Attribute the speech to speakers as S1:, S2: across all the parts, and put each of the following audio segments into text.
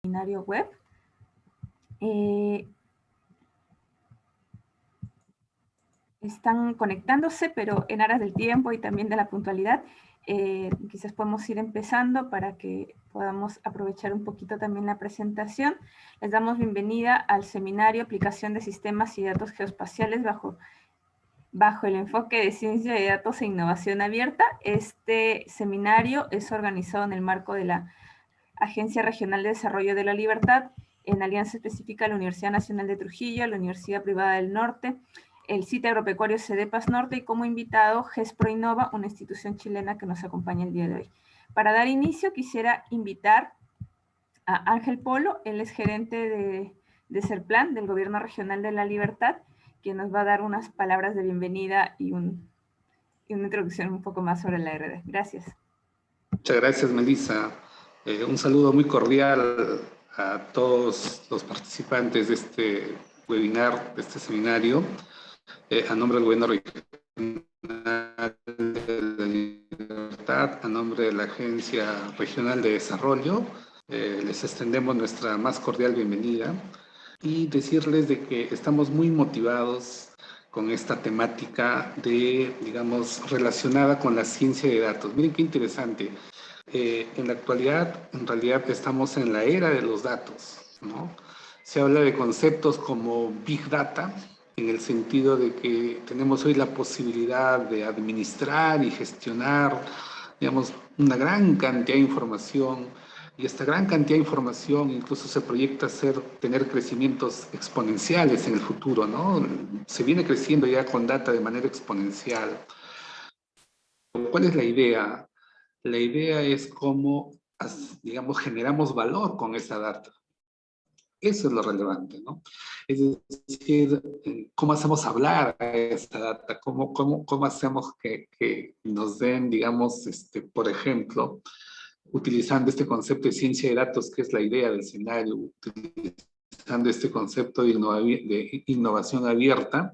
S1: seminario web. Están conectándose, pero en aras del tiempo y también de la puntualidad, quizás podemos ir empezando para que podamos aprovechar un poquito también la presentación. Les damos bienvenida al seminario Aplicación de Sistemas y Datos Geoespaciales bajo el enfoque de Ciencia de Datos e Innovación Abierta. Este seminario es organizado en el marco de la Agencia Regional de Desarrollo de la Libertad, en alianza específica a la Universidad Nacional de Trujillo, la Universidad Privada del Norte, el CITE Agropecuario CEDEPAS Norte y como invitado GESPRO Innova, una institución chilena que nos acompaña el día de hoy. Para dar inicio quisiera invitar a Ángel Polo, él es gerente de CERPLAN, del Gobierno Regional de la Libertad, quien nos va a dar unas palabras de bienvenida y una introducción un poco más sobre la RD. Gracias.
S2: Muchas gracias, Melissa. Un saludo muy cordial a todos los participantes de este webinar, de este seminario. A nombre del Gobierno Regional de la Libertad, a nombre de la Agencia Regional de Desarrollo, les extendemos nuestra más cordial bienvenida y decirles de que estamos muy motivados con esta temática digamos, relacionada con la ciencia de datos. Miren qué interesante. En la actualidad, en realidad, estamos en la era de los datos, ¿no? Se habla de conceptos como Big Data, en el sentido de que tenemos hoy la posibilidad de administrar y gestionar, digamos, una gran cantidad de información, y esta gran cantidad de información incluso se proyecta tener crecimientos exponenciales en el futuro, ¿no? Se viene creciendo ya con data de manera exponencial. ¿Cuál es la idea? La idea es cómo, digamos, generamos valor con esa data. Eso es lo relevante, ¿no? Es decir, cómo hacemos hablar a esa data, cómo hacemos que nos den, digamos, por ejemplo, utilizando este concepto de ciencia de datos, que es la idea del seminario, utilizando este concepto de innovación abierta,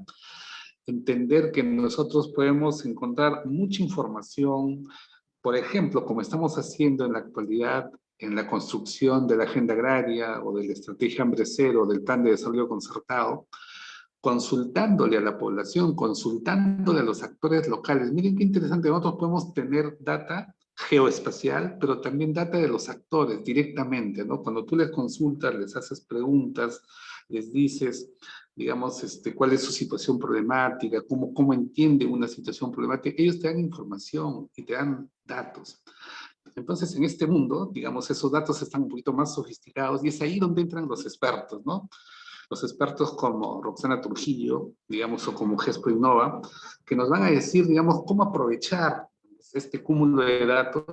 S2: entender que nosotros podemos encontrar mucha información, por ejemplo, como estamos haciendo en la actualidad en la construcción de la agenda agraria o de la estrategia Hambre Cero o del plan de desarrollo concertado, consultándole a la población, consultándole a los actores locales. Miren qué interesante, nosotros podemos tener data geoespacial, pero también data de los actores directamente, ¿no? Cuando tú les consultas, les haces preguntas, les dices, digamos, cuál es su situación problemática, cómo entiende una situación problemática, ellos te dan información y te dan datos. Entonces, en este mundo, digamos, esos datos están un poquito más sofisticados y es ahí donde entran los expertos, ¿no? Los expertos como Roxana Trujillo, digamos, o como GESPRO Innova, que nos van a decir, digamos, cómo aprovechar este cúmulo de datos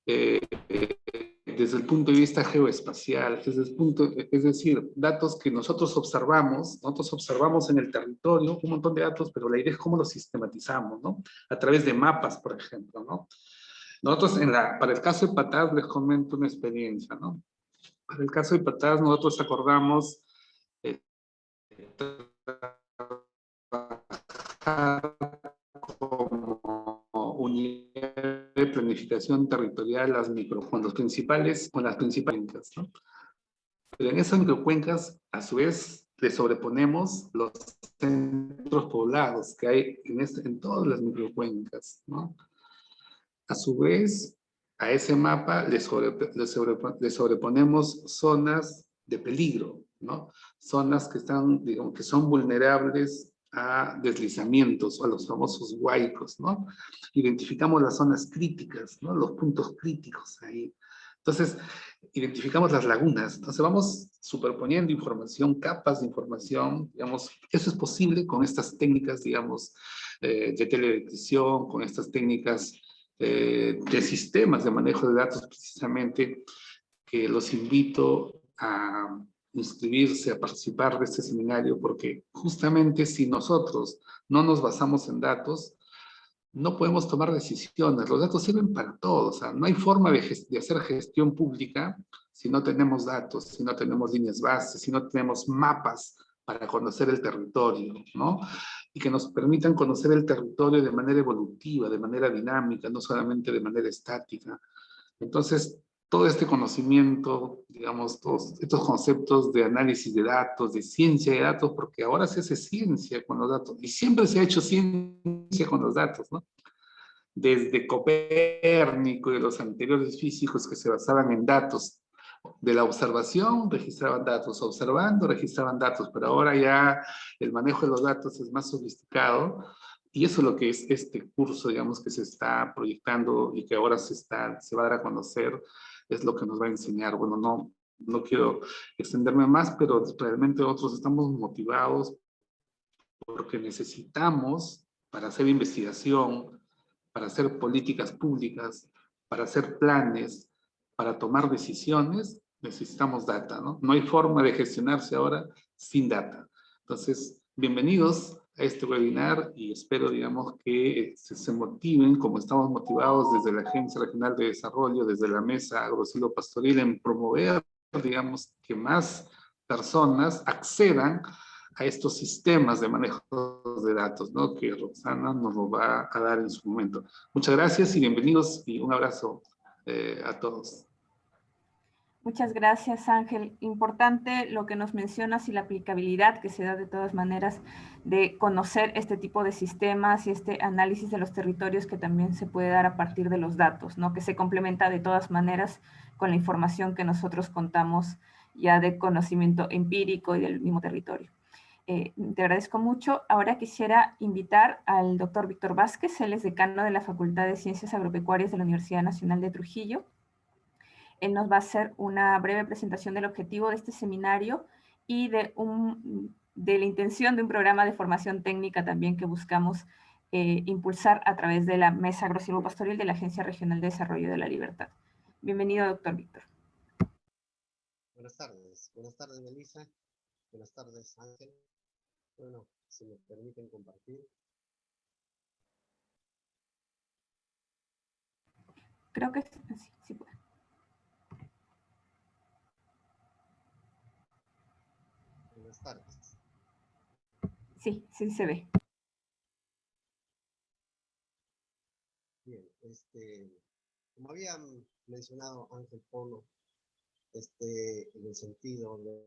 S2: desde el punto de vista geoespacial, es decir, datos que nosotros observamos en el territorio, un montón de datos, pero la idea es cómo los sistematizamos, ¿no? A través de mapas, por ejemplo, ¿no? Nosotros, para el caso de Patás, les comento una experiencia, ¿no? Para el caso de Patás, nosotros acordamos trabajar como unidad de planificación territorial con las principales cuencas, ¿no? Pero en esas microcuencas, a su vez, le sobreponemos los centros poblados que hay en todas las microcuencas, ¿no? A su vez, a ese mapa le sobreponemos zonas de peligro, ¿no? Zonas que digamos, que son vulnerables a deslizamientos, o a los famosos huaicos, ¿no? Identificamos las zonas críticas, ¿no? Los puntos críticos ahí. Entonces, identificamos las lagunas. Entonces, vamos superponiendo información, capas de información, digamos, eso es posible con estas técnicas, digamos, de teledetección, con estas técnicas de sistemas de manejo de datos precisamente, que los invito a inscribirse, a participar de este seminario, porque justamente si nosotros no nos basamos en datos, no podemos tomar decisiones. Los datos sirven para todo, o sea, no hay forma de hacer gestión pública si no tenemos datos, si no tenemos líneas bases, si no tenemos mapas para conocer el territorio, ¿no? Y que nos permitan conocer el territorio de manera evolutiva, de manera dinámica, no solamente de manera estática. Entonces, todo este conocimiento, digamos, todos estos conceptos de análisis de datos, de ciencia de datos, porque ahora se hace ciencia con los datos, y siempre se ha hecho ciencia con los datos, ¿no? Desde Copérnico y los anteriores físicos que se basaban en datos. De la observación registraban datos, observando registraban datos, pero ahora ya el manejo de los datos es más sofisticado y eso es lo que es este curso, digamos, que se está proyectando y que ahora se va a dar a conocer, es lo que nos va a enseñar. Bueno, no quiero extenderme más, pero realmente nosotros estamos motivados porque necesitamos, para hacer investigación, para hacer políticas públicas, para hacer planes, para tomar decisiones, necesitamos data, ¿no? No hay forma de gestionarse ahora sin data. Entonces, bienvenidos a este webinar y espero, digamos, que se motiven, como estamos motivados desde la Agencia Regional de Desarrollo, desde la Mesa Agrosilvopastoril, en promover, digamos, que más personas accedan a estos sistemas de manejo de datos, ¿no? Que Roxana nos lo va a dar en su momento. Muchas gracias y bienvenidos y un abrazo a todos.
S1: Muchas gracias, Ángel. Importante lo que nos mencionas y la aplicabilidad que se da de todas maneras de conocer este tipo de sistemas y este análisis de los territorios que también se puede dar a partir de los datos, ¿no? Que se complementa de todas maneras con la información que nosotros contamos ya de conocimiento empírico y del mismo territorio. Te agradezco mucho. Ahora quisiera invitar al doctor Víctor Vázquez, él es decano de la Facultad de Ciencias Agropecuarias de la Universidad Nacional de Trujillo. Él nos va a hacer una breve presentación del objetivo de este seminario y de la intención de un programa de formación técnica también que buscamos impulsar a través de la Mesa Agrosilvopastoril de la Agencia Regional de Desarrollo de la Libertad. Bienvenido, doctor Víctor.
S3: Buenas tardes Melissa, buenas tardes Ángel. Bueno, si me permiten compartir.
S1: Creo que sí puede.
S3: Buenas tardes.
S1: Sí se ve.
S3: Bien, como había mencionado Ángel Polo, en el sentido de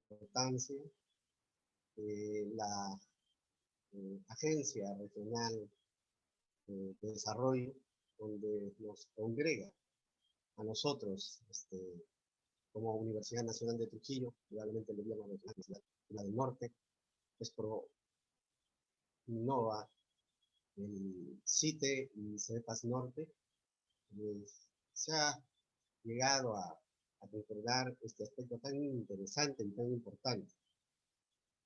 S3: importancia, la Agencia Regional de Desarrollo, donde nos congrega a nosotros, como Universidad Nacional de Trujillo, probablemente le llaman la del Norte, pues innova el CITE y CEPAS Norte, pues, se ha llegado a concordar este aspecto tan interesante y tan importante.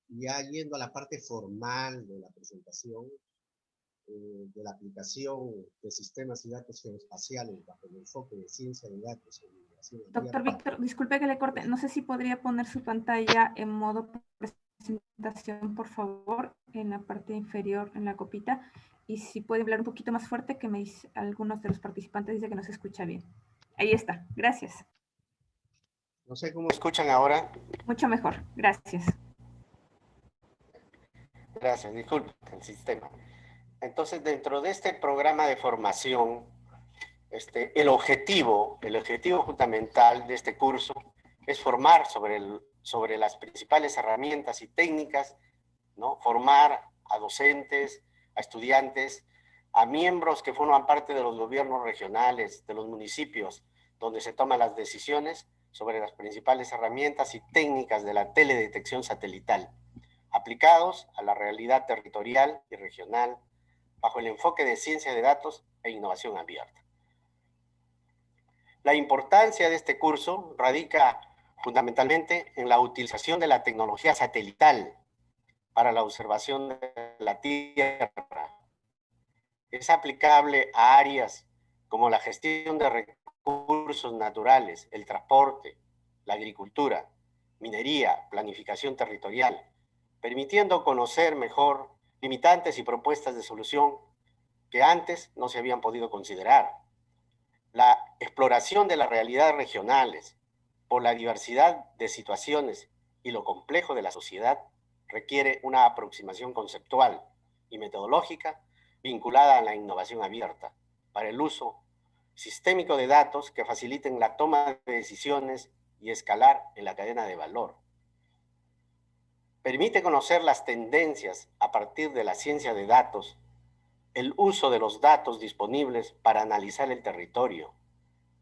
S3: Ya yendo a la parte formal de la presentación, de la aplicación de sistemas y datos geoespaciales bajo el enfoque de ciencia de datos en migración.
S1: Doctor Víctor, disculpe que le corte, no sé si podría poner su pantalla en modo presentación, por favor, en la parte inferior, en la copita, y si puede hablar un poquito más fuerte, que me dice, algunos de los participantes dicen que no se escucha bien. Ahí está, gracias.
S3: No sé cómo escuchan ahora.
S1: Mucho mejor, gracias.
S3: Gracias, disculpe el sistema. Entonces, dentro de este programa de formación, el objetivo fundamental de este curso es formar sobre las principales herramientas y técnicas, ¿no? Formar a docentes, a estudiantes, a miembros que forman parte de los gobiernos regionales, de los municipios, donde se toman las decisiones sobre las principales herramientas y técnicas de la teledetección satelital, aplicados a la realidad territorial y regional, bajo el enfoque de ciencia de datos e innovación abierta. La importancia de este curso radica fundamentalmente en la utilización de la tecnología satelital para la observación de la Tierra. Es aplicable a áreas como la gestión de recursos naturales, el transporte, la agricultura, minería, planificación territorial, permitiendo conocer mejor limitantes y propuestas de solución que antes no se habían podido considerar. La exploración de las realidades regionales por la diversidad de situaciones y lo complejo de la sociedad requiere una aproximación conceptual y metodológica vinculada a la innovación abierta para el uso sistémico de datos que faciliten la toma de decisiones y escalar en la cadena de valor. Permite conocer las tendencias a partir de la ciencia de datos, el uso de los datos disponibles para analizar el territorio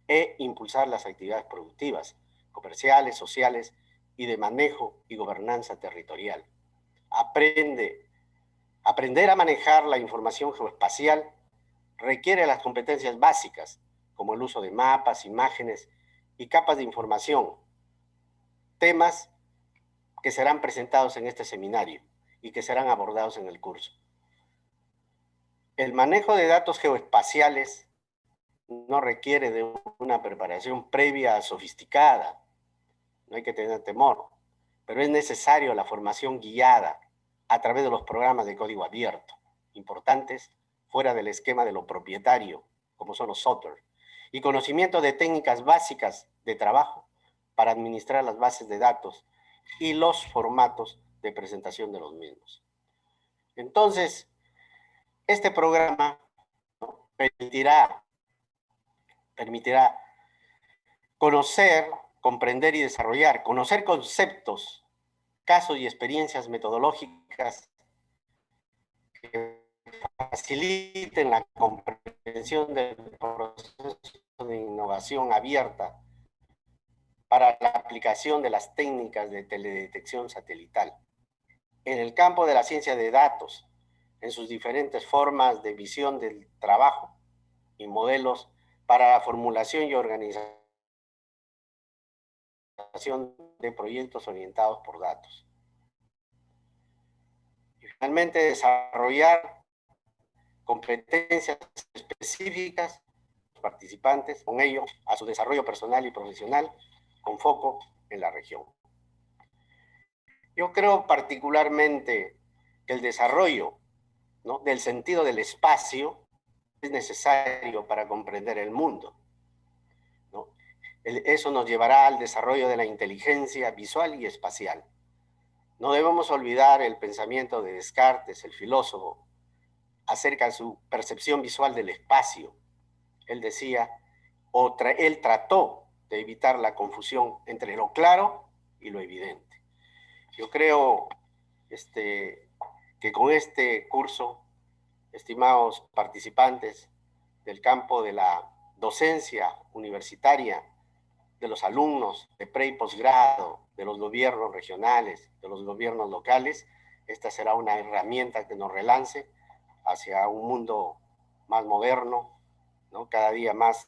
S3: e impulsar las actividades productivas, comerciales, sociales y de manejo y gobernanza territorial. Aprender a manejar la información geoespacial requiere las competencias básicas, como el uso de mapas, imágenes y capas de información, temas que serán presentados en este seminario y que serán abordados en el curso. El manejo de datos geoespaciales no requiere de una preparación previa sofisticada, no hay que tener temor, pero es necesario la formación guiada a través de los programas de código abierto, importantes fuera del esquema de lo propietario, como son los software, y conocimiento de técnicas básicas de trabajo para administrar las bases de datos y los formatos de presentación de los mismos. Entonces, este programa, ¿no?, permitirá conocer, comprender y desarrollar, conocer conceptos, casos y experiencias metodológicas que faciliten la comprensión del proceso de innovación abierta para la aplicación de las técnicas de teledetección satelital. En el campo de la ciencia de datos, en sus diferentes formas de visión del trabajo y modelos para la formulación y organización de proyectos orientados por datos. Y finalmente, desarrollar competencias específicas participantes, con ello a su desarrollo personal y profesional, con foco en la región. Yo creo particularmente que el desarrollo, ¿no?, del sentido del espacio es necesario para comprender el mundo, ¿no? Eso nos llevará al desarrollo de la inteligencia visual y espacial. No debemos olvidar el pensamiento de Descartes, el filósofo, acerca de su percepción visual del espacio. Él decía, él trató de evitar la confusión entre lo claro y lo evidente. Yo creo que con este curso, estimados participantes del campo de la docencia universitaria, de los alumnos de pre y posgrado, de los gobiernos regionales, de los gobiernos locales, esta será una herramienta que nos relance hacia un mundo más moderno, ¿no?, cada día más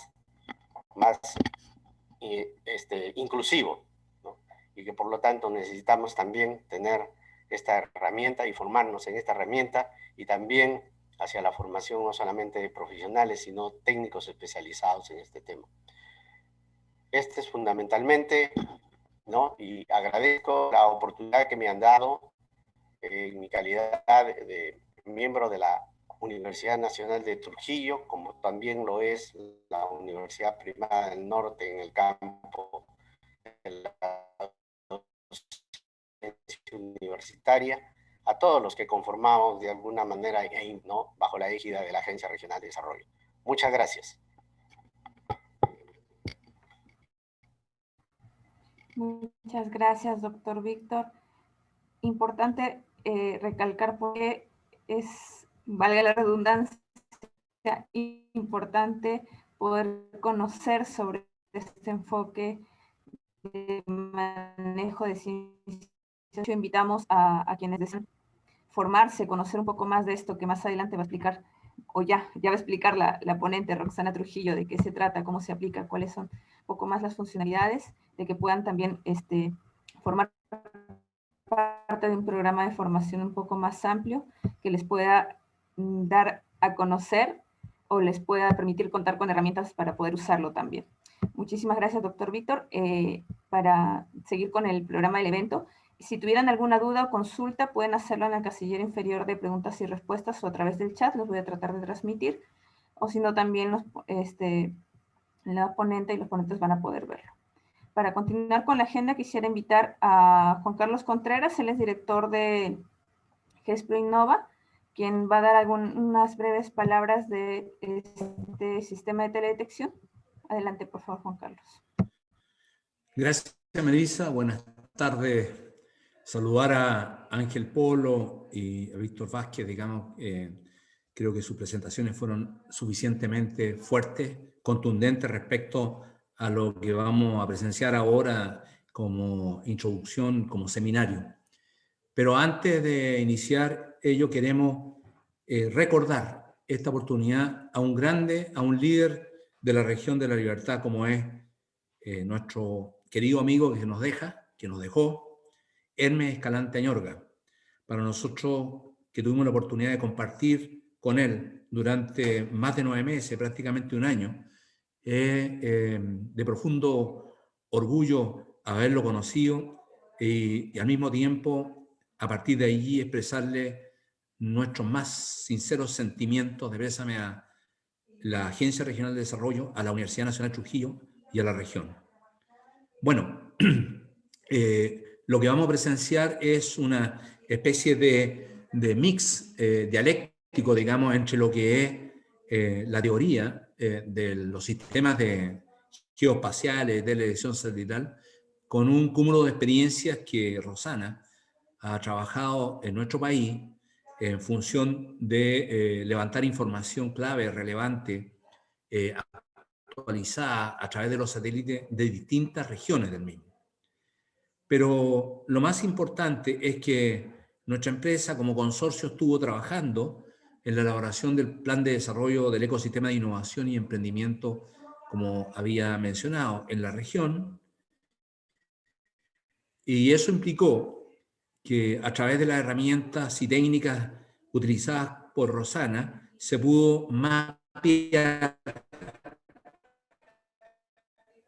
S3: inclusivo, ¿no?, y que por lo tanto necesitamos también tener esta herramienta y formarnos en esta herramienta, y también hacia la formación no solamente de profesionales, sino técnicos especializados en este tema. Este es fundamentalmente, ¿no?, y agradezco la oportunidad que me han dado en mi calidad de miembro de la Universidad Nacional de Trujillo, como también lo es la Universidad Primada del Norte en el campo de la docencia universitaria, a todos los que conformamos de alguna manera, ¿no?, bajo la égida de la Agencia Regional de Desarrollo. Muchas gracias.
S1: Muchas gracias, doctor Víctor. Importante recalcar porque es, valga la redundancia, importante poder conocer sobre este enfoque de manejo de ciencia. Invitamos a quienes desean formarse, conocer un poco más de esto que más adelante va a explicar, o ya va a explicar la ponente Roxana Trujillo, de qué se trata, cómo se aplica, cuáles son un poco más las funcionalidades, de que puedan también formar parte de un programa de formación un poco más amplio que les pueda dar a conocer o les pueda permitir contar con herramientas para poder usarlo también. Muchísimas gracias, doctor Víctor. Para seguir con el programa del evento, si tuvieran alguna duda o consulta, pueden hacerlo en el casillero inferior de preguntas y respuestas o a través del chat, los voy a tratar de transmitir, o si no, también la ponente y los ponentes van a poder verlo. Para continuar con la agenda, quisiera invitar a Juan Carlos Contreras, él es director de GESPRO Innova, quien va a dar unas breves palabras de este sistema de teledetección. Adelante, por favor, Juan Carlos.
S4: Gracias, Melissa. Buenas tardes. Saludar a Ángel Polo y a Víctor Vázquez, digamos, creo que sus presentaciones fueron suficientemente fuertes, contundentes respecto a lo que vamos a presenciar ahora como introducción, como seminario. Pero antes de iniciar ello, queremos recordar esta oportunidad a un grande, a un líder de la región de la libertad, como es nuestro querido amigo que nos dejó, Hermes Escalante Añorga. Para nosotros, que tuvimos la oportunidad de compartir con él durante más de 9 meses, prácticamente un año, de profundo orgullo haberlo conocido y al mismo tiempo, a partir de allí, expresarle nuestros más sinceros sentimientos de pésame a la Agencia Regional de Desarrollo, a la Universidad Nacional Trujillo y a la región. Bueno, lo que vamos a presenciar es una especie de mix dialéctico, digamos, entre lo que es la teoría de los sistemas geoespaciales de la elección satelital, con un cúmulo de experiencias que Rosana ha trabajado en nuestro país en función de levantar información clave, relevante, actualizada a través de los satélites de distintas regiones del mismo. Pero lo más importante es que nuestra empresa como consorcio estuvo trabajando en la elaboración del plan de desarrollo del ecosistema de innovación y emprendimiento, como había mencionado, en la región. Y eso implicó que a través de las herramientas y técnicas utilizadas por Rosana se pudo mapear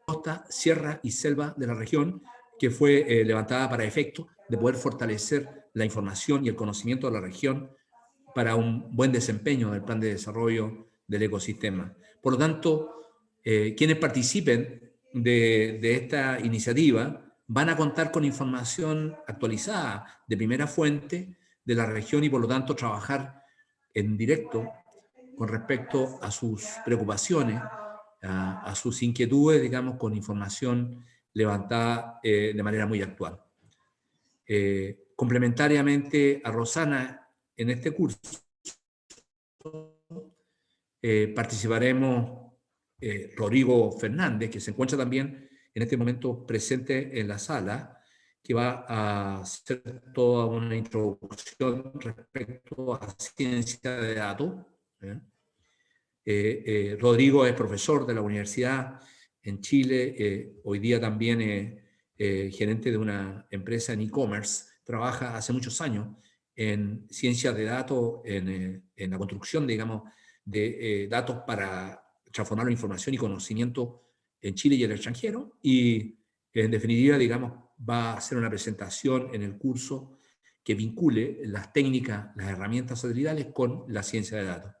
S4: costa, sierra y selva de la región, que fue levantada para efecto de poder fortalecer la información y el conocimiento de la región para un buen desempeño del plan de desarrollo del ecosistema. Por lo tanto, quienes participen de esta iniciativa van a contar con información actualizada de primera fuente de la región y por lo tanto trabajar en directo con respecto a sus preocupaciones, a sus inquietudes, digamos, con información levantada de manera muy actual. Complementariamente a Rosana en este curso, participaremos Rodrigo Fernández, que se encuentra también en este momento presente en la sala, que va a hacer toda una introducción respecto a ciencia de datos. Rodrigo es profesor de la universidad en Chile, hoy día también es gerente de una empresa en e-commerce, trabaja hace muchos años en ciencias de datos, en la construcción, digamos, de datos para transformarlo en información y conocimiento en Chile y en el extranjero, y en definitiva, digamos, va a hacer una presentación en el curso que vincule las técnicas, las herramientas satelitales con la ciencia de datos.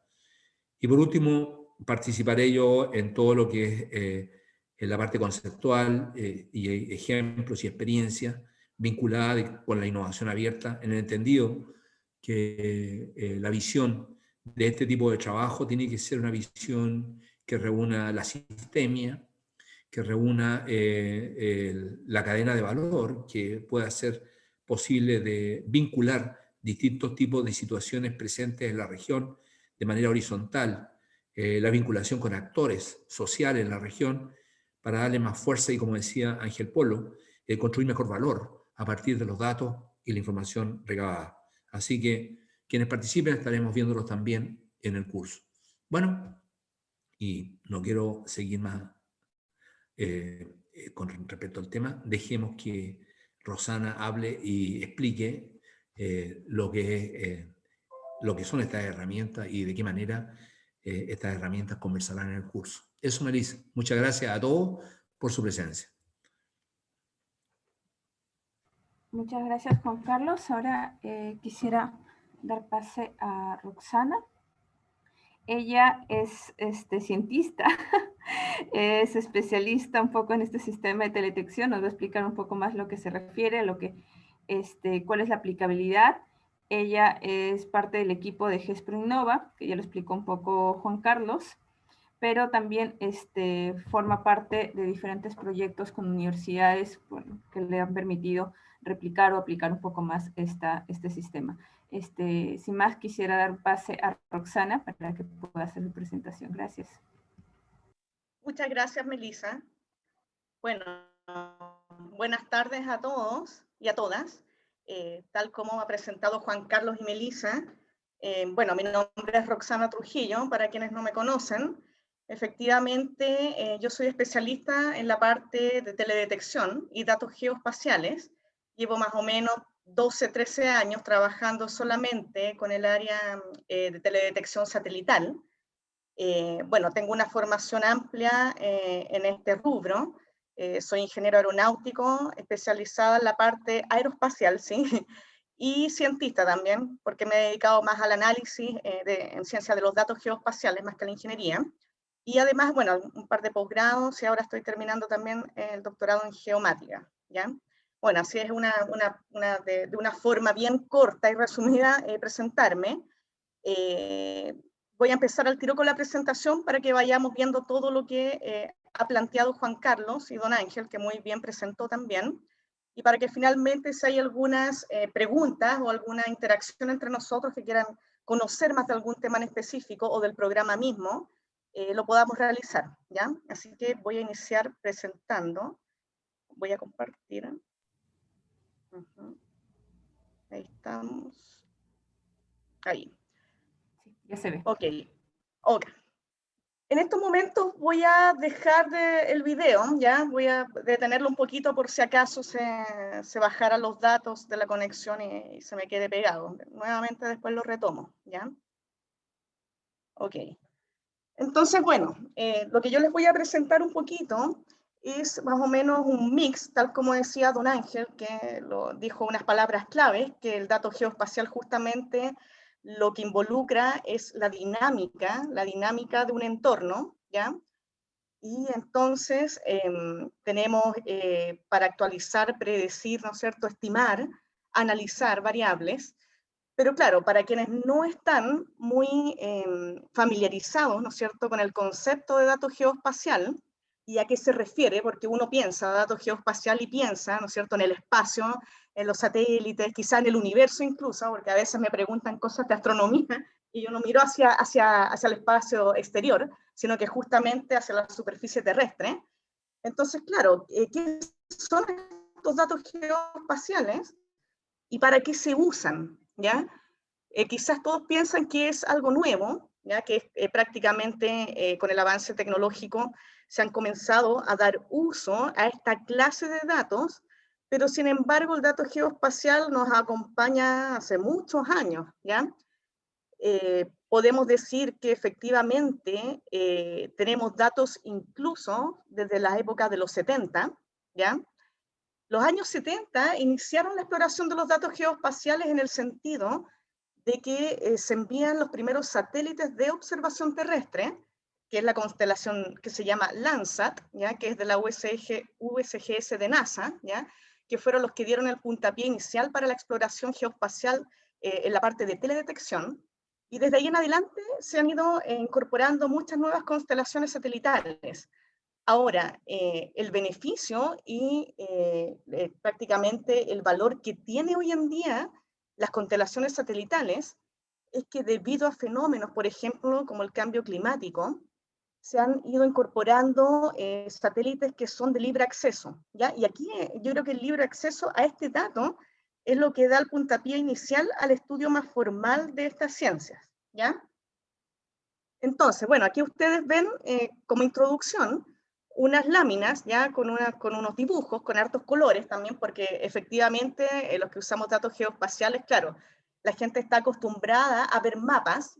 S4: Y por último, participaré yo en todo lo que es en la parte conceptual y ejemplos y experiencias vinculadas con la innovación abierta, en el entendido que la visión de este tipo de trabajo tiene que ser una visión que reúna la sistemia, que reúna la cadena de valor, que pueda ser posible de vincular distintos tipos de situaciones presentes en la región de manera horizontal, la vinculación con actores sociales en la región para darle más fuerza y, como decía Ángel Polo, construir mejor valor a partir de los datos y la información recabada. Así que quienes participen estaremos viéndolos también en el curso. Bueno, y no quiero seguir más con respecto al tema, dejemos que Rosana hable y explique lo que son estas herramientas y de qué manera estas herramientas conversarán en el curso. Eso, Melissa. Muchas gracias a todos por su presencia.
S1: Muchas gracias, Juan Carlos. Ahora quisiera dar pase a Roxana. Ella es cientista, es especialista un poco en este sistema de teledetección. Nos va a explicar un poco más lo que se refiere, a lo que, cuál es la aplicabilidad Ella es parte del equipo de GESPRO Innova, que ya lo explicó un poco Juan Carlos, pero también forma parte de diferentes proyectos con universidades, bueno, que le han permitido replicar o aplicar un poco más este sistema. Sin más, quisiera dar pase a Roxana para que pueda hacer su presentación. Gracias.
S5: Muchas gracias, Melissa. Bueno, buenas tardes a todos y a todas. Tal como ha presentado Juan Carlos y Melissa, bueno, mi nombre es Roxana Trujillo, para quienes no me conocen. Efectivamente, yo soy especialista en la parte de teledetección y datos geoespaciales. Llevo más o menos 12, 13 años trabajando solamente con el área de teledetección satelital. Bueno, tengo una formación amplia en este rubro. Soy ingeniero aeronáutico, especializada en la parte aeroespacial, ¿sí? Y cientista también, porque me he dedicado más al análisis en ciencia de los datos geoespaciales más que a la ingeniería. Y además, bueno, un par de posgrados y ahora estoy terminando también el doctorado en geomática, ¿ya? Bueno, así es de una forma bien corta y resumida presentarme. Voy a empezar al tiro con la presentación para que vayamos viendo todo lo que ha planteado Juan Carlos y don Ángel, que muy bien presentó también, y para que finalmente si hay algunas preguntas o alguna interacción entre nosotros que quieran conocer más de algún tema en específico o del programa mismo, lo podamos realizar, ¿ya? Así que voy a iniciar presentando. Voy a compartir. Ahí estamos. Ahí.
S1: Sí, ya se ve.
S5: Ok. En estos momentos voy a dejar el video, ya voy a detenerlo un poquito por si acaso se bajaran los datos de la conexión y se me quede pegado. Nuevamente después lo retomo, ¿ya? Ok. Entonces, bueno, lo que yo les voy a presentar un poquito es más o menos un mix, tal como decía don Ángel, que lo dijo unas palabras claves, que el dato geoespacial justamente lo que involucra es la dinámica de un entorno, ¿ya? Y entonces tenemos para actualizar, predecir, ¿no es cierto?, estimar, analizar variables. Pero claro, para quienes no están muy familiarizados, ¿no es cierto?, con el concepto de dato geoespacial y a qué se refiere, porque uno piensa dato geoespacial y piensa, ¿no es cierto?, en el espacio, en los satélites, quizá en el universo incluso, porque a veces me preguntan cosas de astronomía y yo no miro hacia el espacio exterior, sino que justamente hacia la superficie terrestre. Entonces, claro, ¿qué son estos datos geoespaciales y para qué se usan? ¿Ya? Quizás todos piensan que es algo nuevo, ya que prácticamente con el avance tecnológico se han comenzado a dar uso a esta clase de datos, pero sin embargo el dato geoespacial nos acompaña hace muchos años, ¿ya? Podemos decir que efectivamente tenemos datos incluso desde la época de los 70, ¿ya? Los años 70 iniciaron la exploración de los datos geoespaciales en el sentido de que se envían los primeros satélites de observación terrestre, que es la constelación que se llama Landsat, ¿ya? Que es de la USGS de NASA, ¿ya? Que fueron los que dieron el puntapié inicial para la exploración geoespacial en la parte de teledetección. Y desde ahí en adelante se han ido incorporando muchas nuevas constelaciones satelitales. Ahora, el beneficio y prácticamente el valor que tiene hoy en día las constelaciones satelitales es que debido a fenómenos, por ejemplo, como el cambio climático, se han ido incorporando satélites que son de libre acceso, ¿ya? Y aquí yo creo que el libre acceso a este dato es lo que da el puntapié inicial al estudio más formal de estas ciencias, ¿ya? Entonces, bueno, aquí ustedes ven como introducción unas láminas, ya con unos dibujos, con hartos colores también, porque efectivamente los que usamos datos geoespaciales, claro, la gente está acostumbrada a ver mapas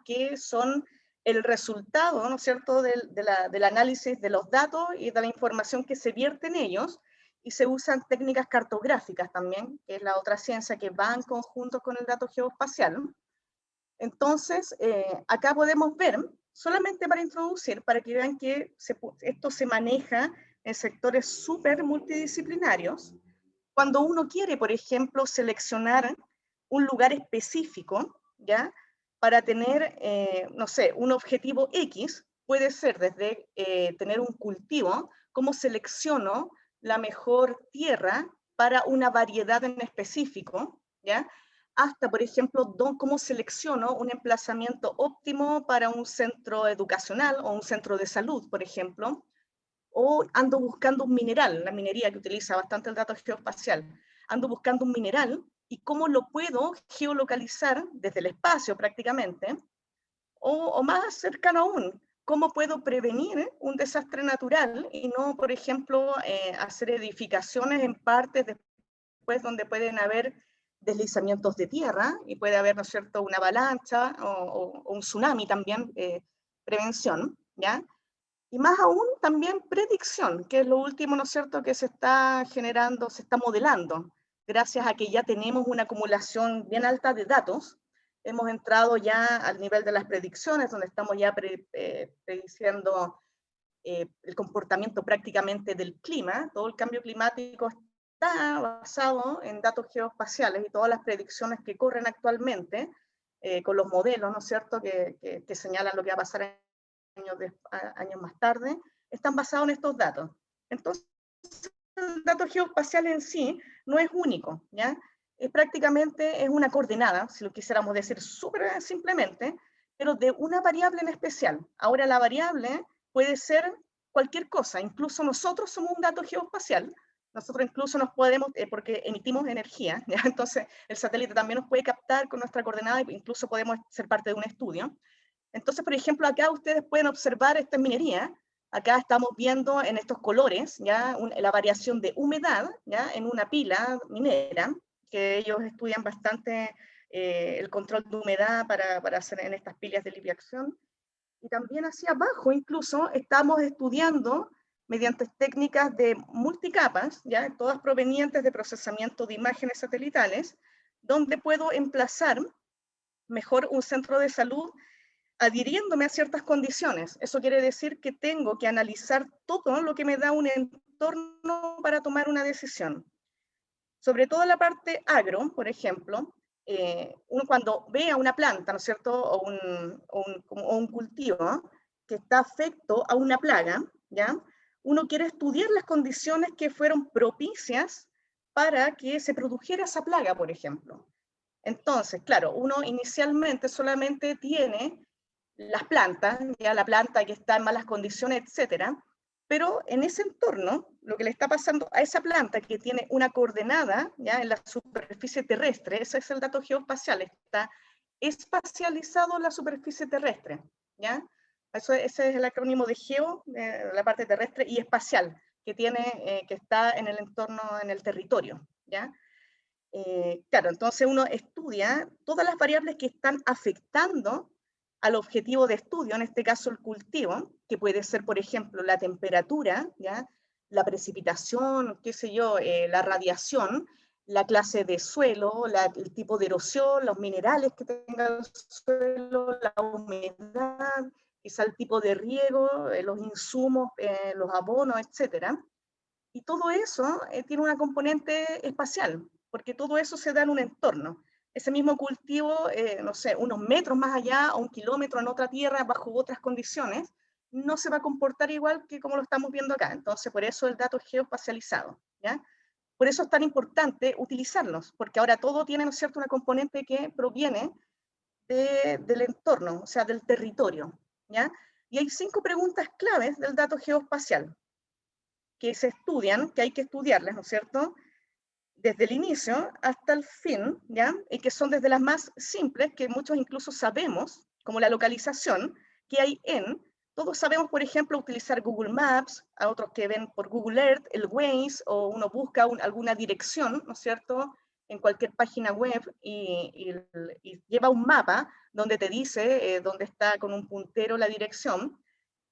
S5: que son el resultado, ¿no es cierto?, del análisis de los datos y de la información que se vierte en ellos, y se usan técnicas cartográficas también, que es la otra ciencia que va en conjunto con el dato geoespacial, ¿no? Entonces, acá podemos ver, solamente para introducir, para que vean que esto se maneja en sectores súper multidisciplinarios. Cuando uno quiere, por ejemplo, seleccionar un lugar específico, ¿ya? Para tener, no sé, un objetivo X, puede ser desde tener un cultivo, cómo selecciono la mejor tierra para una variedad en específico, ¿ya? Hasta, por ejemplo, cómo selecciono un emplazamiento óptimo para un centro educacional o un centro de salud, por ejemplo, o ando buscando un mineral, la minería que utiliza bastante el dato geoespacial, ando buscando un mineral y cómo lo puedo geolocalizar desde el espacio prácticamente, o más cercano aún, cómo puedo prevenir un desastre natural y no, por ejemplo, hacer edificaciones en partes después donde pueden haber deslizamientos de tierra y puede haber, ¿no es cierto?, una avalancha o un tsunami también, prevención, ¿ya? Y más aún también predicción, que es lo último, ¿no es cierto?, que se está generando, se está modelando, gracias a que ya tenemos una acumulación bien alta de datos. Hemos entrado ya al nivel de las predicciones, donde estamos ya prediciendo el comportamiento prácticamente del clima. Todo el cambio climático está basado en datos geoespaciales y todas las predicciones que corren actualmente con los modelos, ¿no es cierto?, que señalan lo que va a pasar años más tarde, están basados en estos datos. Entonces, el dato geoespacial en sí no es único, ¿ya? Prácticamente es una coordenada, si lo quisiéramos decir súper simplemente, pero de una variable en especial. Ahora la variable puede ser cualquier cosa, incluso nosotros somos un dato geoespacial, nosotros incluso nos podemos, porque emitimos energía, ¿ya? Entonces el satélite también nos puede captar con nuestra coordenada, incluso podemos ser parte de un estudio. Entonces, por ejemplo, acá ustedes pueden observar esta minería. Acá estamos viendo en estos colores ya la variación de humedad ya en una pila minera, que ellos estudian bastante el control de humedad para hacer en estas pilas de liviación. Y también hacia abajo incluso estamos estudiando mediante técnicas de multicapas, ya todas provenientes de procesamiento de imágenes satelitales, donde puedo emplazar mejor un centro de salud adhiriéndome a ciertas condiciones. Eso quiere decir que tengo que analizar todo lo que me da un entorno para tomar una decisión. Sobre todo la parte agro, por ejemplo, uno cuando ve a una planta, ¿no es cierto?, o un cultivo que está afecto a una plaga, ¿ya? Uno quiere estudiar las condiciones que fueron propicias para que se produjera esa plaga, por ejemplo. Entonces, claro, uno inicialmente solamente tiene las plantas, ya la planta que está en malas condiciones, etcétera, pero en ese entorno, lo que le está pasando a esa planta que tiene una coordenada ya en la superficie terrestre, ese es el dato geoespacial, está espacializado en la superficie terrestre, ¿ya? Ese es el acrónimo de geo, la parte terrestre, y espacial, que que está en el entorno, en el territorio, ¿ya? Claro, entonces uno estudia todas las variables que están afectando al objetivo de estudio, en este caso el cultivo, que puede ser, por ejemplo, la temperatura, ¿ya? La precipitación, qué sé yo, la radiación, la clase de suelo, el tipo de erosión, los minerales que tenga el suelo, la humedad, quizá el tipo de riego, los insumos, los abonos, etcétera. Y todo eso tiene una componente espacial, porque todo eso se da en un entorno. Ese mismo cultivo, no sé, unos metros más allá o un kilómetro en otra tierra bajo otras condiciones, no se va a comportar igual que como lo estamos viendo acá. Entonces, por eso el dato es geoespacializado, ¿ya? Por eso es tan importante utilizarlos, porque ahora todo tiene, ¿no es cierto?, una componente que proviene del entorno, o sea, del territorio, ¿ya? Y hay 5 preguntas claves del dato geoespacial que se estudian, que hay que estudiarlas, ¿no es cierto?, desde el inicio hasta el fin, ¿ya? Y que son desde las más simples, que muchos incluso sabemos, como la localización, que hay todos sabemos, por ejemplo, utilizar Google Maps, a otros que ven por Google Earth, el Waze, o uno busca alguna dirección, ¿no es cierto?, en cualquier página web y lleva un mapa donde te dice dónde está con un puntero la dirección.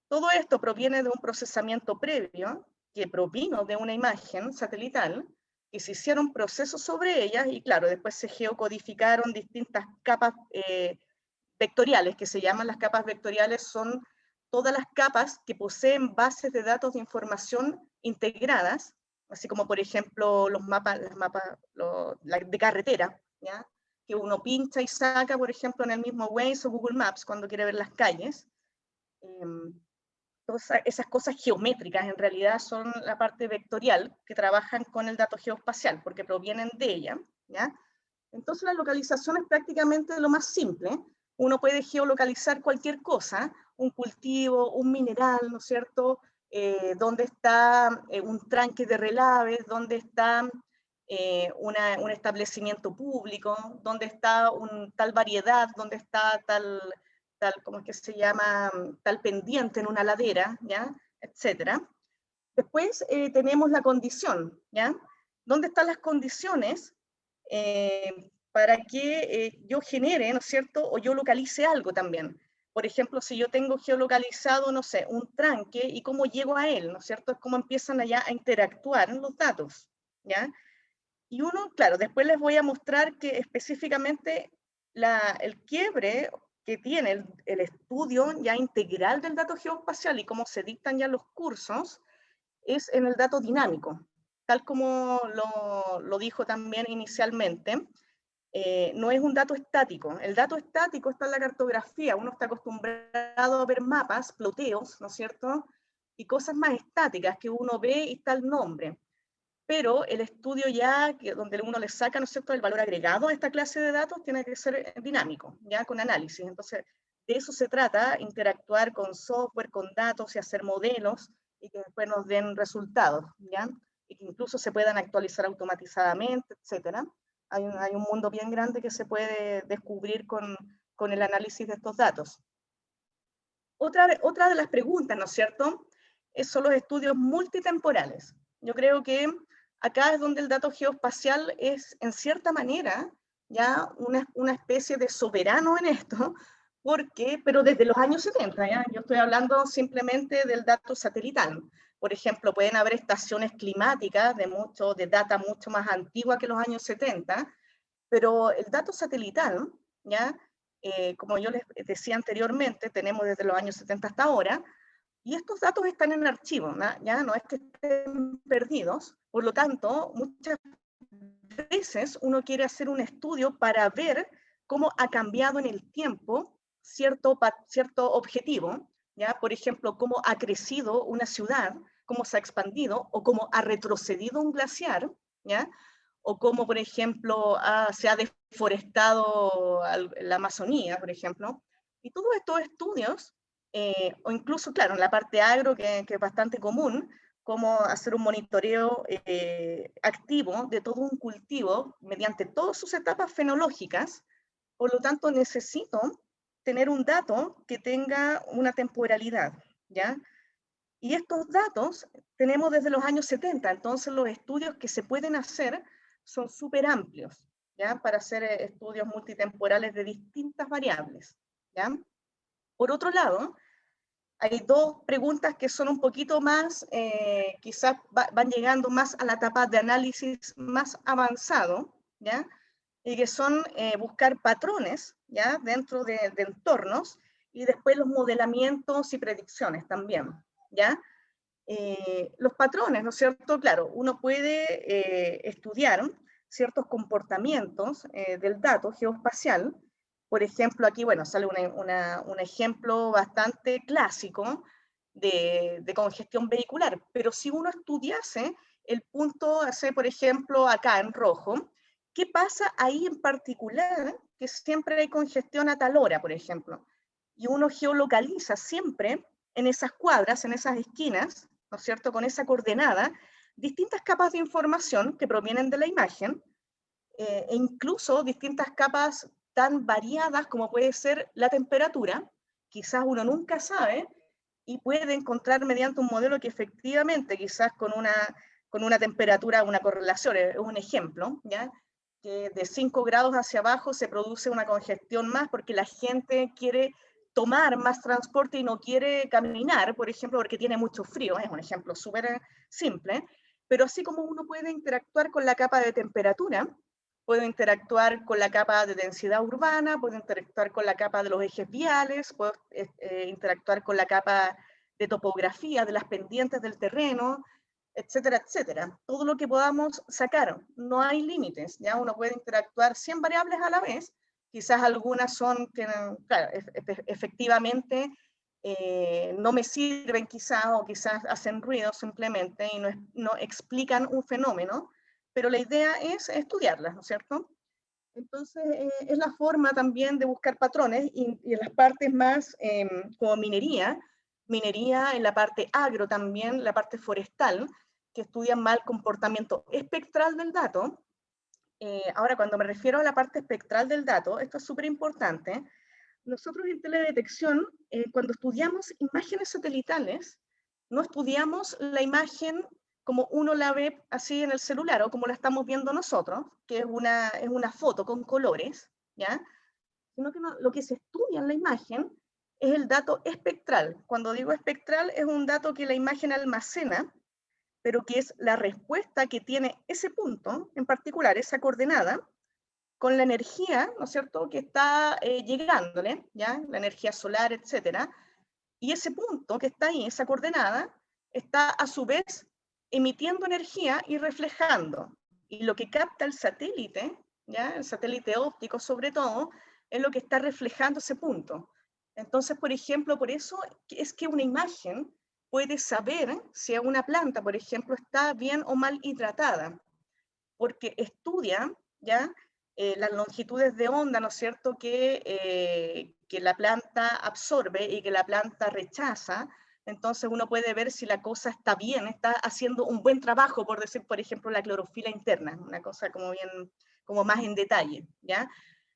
S5: Todo esto proviene de un procesamiento previo que provino de una imagen satelital, que se hicieron procesos sobre ellas y claro, después se geocodificaron distintas capas vectoriales, que se llaman las capas vectoriales, son todas las capas que poseen bases de datos de información integradas, así como por ejemplo los mapas de carretera, ¿ya? que uno pincha y saca, por ejemplo, en el mismo Waze o Google Maps cuando quiere ver las calles. Todas esas cosas geométricas en realidad son la parte vectorial que trabajan con el dato geoespacial, porque provienen de ella, ¿ya? Entonces la localización es prácticamente lo más simple. Uno puede geolocalizar cualquier cosa, un cultivo, un mineral, ¿no es cierto? Dónde está un tranque de relaves, dónde está un establecimiento público, dónde está tal variedad, dónde está tal, ¿cómo es que se llama? Tal pendiente en una ladera, ¿ya? Etcétera. Después tenemos la condición, ¿ya? ¿Dónde están las condiciones para que yo genere, ¿no es cierto? O yo localice algo también. Por ejemplo, si yo tengo geolocalizado, no sé, un tranque y cómo llego a él, ¿no es cierto? Es cómo empiezan allá a interactuar los datos, ¿ya? Y uno, claro, después les voy a mostrar que específicamente el quiebre que tiene el estudio ya integral del dato geoespacial y cómo se dictan ya los cursos es en el dato dinámico, tal como lo dijo también inicialmente. No es un dato estático. El dato estático está en la cartografía. Uno está acostumbrado a ver mapas, ploteos, ¿no es cierto? Y cosas más estáticas que uno ve y está el nombre. Pero el estudio ya, donde uno le saca, ¿no es cierto?, el valor agregado a esta clase de datos, tiene que ser dinámico, ya con análisis. Entonces, de eso se trata, interactuar con software, con datos y hacer modelos y que después nos den resultados, ¿ya? Y que incluso se puedan actualizar automatizadamente, etcétera. Hay un mundo bien grande que se puede descubrir con el análisis de estos datos. Otra de las preguntas, ¿no es cierto?, son los estudios multitemporales. Yo creo que acá es donde el dato geoespacial es, en cierta manera, ya una especie de soberano en esto, pero desde los años 70, ¿ya? Yo estoy hablando simplemente del dato satelital. Por ejemplo, pueden haber estaciones climáticas de data mucho más antigua que los años 70, pero el dato satelital, ¿ya? Como yo les decía anteriormente, tenemos desde los años 70 hasta ahora, y estos datos están en archivo, ¿no? Ya no es que estén perdidos, por lo tanto, muchas veces uno quiere hacer un estudio para ver cómo ha cambiado en el tiempo cierto objetivo, ¿ya? Por ejemplo, cómo ha crecido una ciudad, cómo se ha expandido, o cómo ha retrocedido un glaciar, ¿ya? O cómo, por ejemplo, se ha deforestado la Amazonía, por ejemplo. Y todos estos estudios, o incluso, claro, en la parte agro, que es bastante común, cómo hacer un monitoreo activo de todo un cultivo mediante todas sus etapas fenológicas. Por lo tanto, necesito tener un dato que tenga una temporalidad, ¿ya? Y estos datos tenemos desde los años 70, entonces los estudios que se pueden hacer son súper amplios, ¿ya? Para hacer estudios multitemporales de distintas variables, ¿ya? Por otro lado, hay dos preguntas que son un poquito más, quizás van llegando más a la etapa de análisis más avanzado, ¿ya? Y que son buscar patrones, ¿ya? Dentro de entornos, y después los modelamientos y predicciones también, ¿ya? Los patrones, ¿no es cierto? Claro, uno puede estudiar ciertos comportamientos del dato geoespacial. Por ejemplo, aquí, bueno, sale un ejemplo bastante clásico de congestión vehicular, pero si uno estudiase el punto, por ejemplo, acá en rojo, ¿qué pasa ahí en particular que siempre hay congestión a tal hora, por ejemplo? Y uno geolocaliza siempre en esas cuadras, en esas esquinas, ¿no es cierto?, con esa coordenada, distintas capas de información que provienen de la imagen, e incluso distintas capas tan variadas como puede ser la temperatura, quizás uno nunca sabe, y puede encontrar mediante un modelo que efectivamente, quizás con una temperatura, una correlación, es un ejemplo, ¿ya? Que de 5 grados hacia abajo se produce una congestión más porque la gente quiere tomar más transporte y no quiere caminar, por ejemplo, porque tiene mucho frío, es un ejemplo súper simple, pero así como uno puede interactuar con la capa de temperatura, puede interactuar con la capa de densidad urbana, puede interactuar con la capa de los ejes viales, puede interactuar con la capa de topografía, de las pendientes del terreno, etcétera, etcétera. Todo lo que podamos sacar, no hay límites, ya uno puede interactuar 100 variables a la vez, quizás algunas son que, claro, efectivamente no me sirven quizás, o quizás hacen ruido simplemente y no explican un fenómeno, pero la idea es estudiarlas, ¿no es cierto? Entonces, es la forma también de buscar patrones y en las partes más como minería en la parte agro también, la parte forestal, que estudian más el comportamiento espectral del dato. Ahora, cuando me refiero a la parte espectral del dato, esto es súper importante. Nosotros en teledetección, cuando estudiamos imágenes satelitales, no estudiamos la imagen como uno la ve así en el celular o como la estamos viendo nosotros, que es una foto con colores, ¿ya? Sino que lo que se estudia en la imagen es el dato espectral. Cuando digo espectral, es un dato que la imagen almacena, pero que es la respuesta que tiene ese punto en particular, esa coordenada, con la energía, ¿no es cierto?, que está llegándole, ¿ya? La energía solar, etcétera, y ese punto que está ahí, esa coordenada, está a su vez emitiendo energía y reflejando. Y lo que capta el satélite, ¿ya? El satélite óptico sobre todo, es lo que está reflejando ese punto. Entonces, por ejemplo, por eso es que una imagen puede saber si a una planta, por ejemplo, está bien o mal hidratada, porque estudia, ¿ya? Las longitudes de onda, ¿no es cierto?, que la planta absorbe y que la planta rechaza. Entonces uno puede ver si la cosa está bien, está haciendo un buen trabajo, por decir, por ejemplo, la clorofila interna, una cosa como bien, como más en detalle, ¿ya?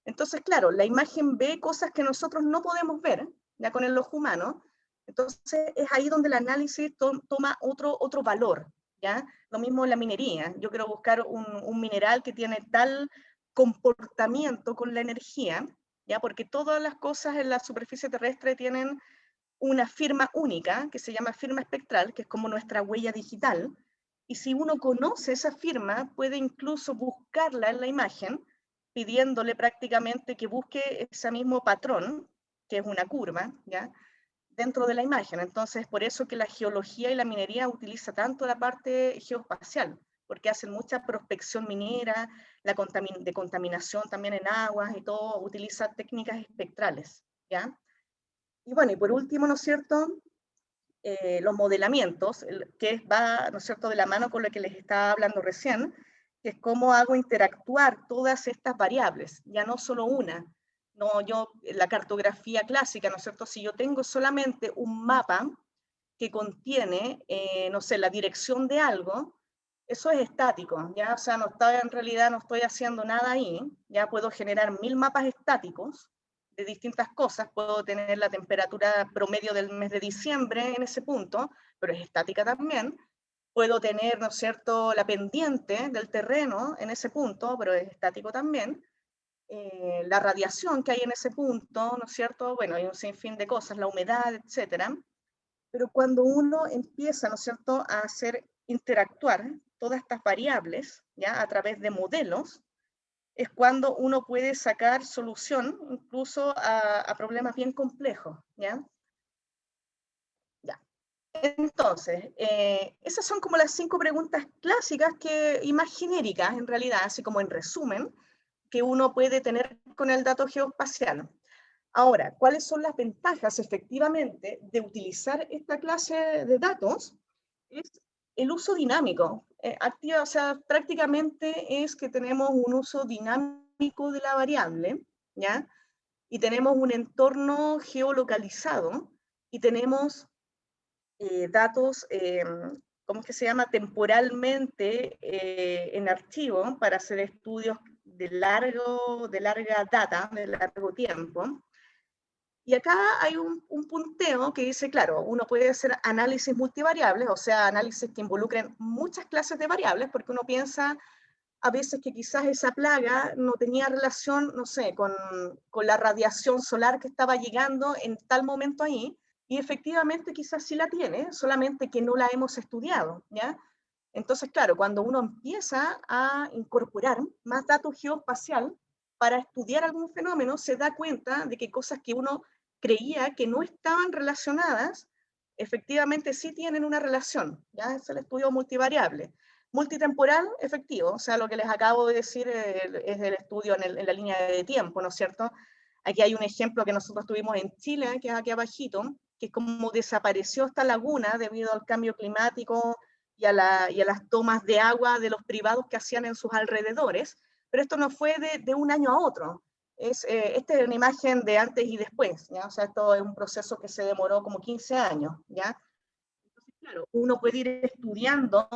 S5: Entonces, claro, la imagen ve cosas que nosotros no podemos ver, ya con el ojo humano. Entonces es ahí donde el análisis toma otro valor, ¿ya? Lo mismo en la minería. Yo quiero buscar un mineral que tiene tal comportamiento con la energía, ¿ya? Porque todas las cosas en la superficie terrestre tienen una firma única, que se llama firma espectral, que es como nuestra huella digital, y si uno conoce esa firma, puede incluso buscarla en la imagen, pidiéndole prácticamente que busque ese mismo patrón, que es una curva, ¿ya?, dentro de la imagen. Entonces, por eso que la geología y la minería utiliza tanto la parte geoespacial, porque hacen mucha prospección minera, de contaminación también en aguas y todo, utiliza técnicas espectrales, ¿ya? Y bueno, y por último, ¿no es cierto?, los modelamientos, que va, ¿no es cierto?, de la mano con lo que les estaba hablando recién, que es cómo hago interactuar todas estas variables, ya no solo una. No, la cartografía clásica, ¿no es cierto?, si yo tengo solamente un mapa que contiene, no sé, la dirección de algo, eso es estático, ¿ya? O sea, en realidad no estoy haciendo nada ahí, ya puedo generar 1000 mapas estáticos de distintas cosas, puedo tener la temperatura promedio del mes de diciembre en ese punto, pero es estática también, puedo tener, ¿no es cierto?, la pendiente del terreno en ese punto, pero es estático también, la radiación que hay en ese punto, ¿no es cierto?, bueno, hay un sinfín de cosas, la humedad, etcétera. Pero cuando uno empieza, ¿no es cierto?, a hacer interactuar todas estas variables, ¿ya?, a través de modelos, es cuando uno puede sacar solución incluso a problemas bien complejos, ¿ya? Ya. Entonces, esas son como las 5 preguntas clásicas y más genéricas, en realidad, así como en resumen, que uno puede tener con el dato geoespacial. Ahora, ¿cuáles son las ventajas efectivamente de utilizar esta clase de datos? Es el uso dinámico. O sea, prácticamente es que tenemos un uso dinámico de la variable, ¿ya? Y tenemos un entorno geolocalizado y tenemos datos, ¿cómo es que se llama?, temporalmente en archivo para hacer estudios de larga data, de largo tiempo. Y acá hay un punteo que dice, claro, uno puede hacer análisis multivariables, o sea, análisis que involucren muchas clases de variables, porque uno piensa a veces que quizás esa plaga no tenía relación, no sé, con la radiación solar que estaba llegando en tal momento ahí, y efectivamente quizás sí la tiene, solamente que no la hemos estudiado, ¿ya? Entonces, claro, cuando uno empieza a incorporar más datos geoespacial para estudiar algún fenómeno, se da cuenta de que cosas que uno creía que no estaban relacionadas, efectivamente sí tienen una relación, ¿ya? Es el estudio multivariable. Multitemporal, efectivo, o sea, lo que les acabo de decir es el estudio en la línea de tiempo, ¿no es cierto? Aquí hay un ejemplo que nosotros tuvimos en Chile, que es aquí abajito, que es como desapareció esta laguna debido al cambio climático y a las tomas de agua de los privados que hacían en sus alrededores, pero esto no fue de un año a otro. Esta es una imagen de antes y después, ¿ya? O sea, esto es un proceso que se demoró como 15 años, ¿ya? Entonces, claro, uno puede ir estudiando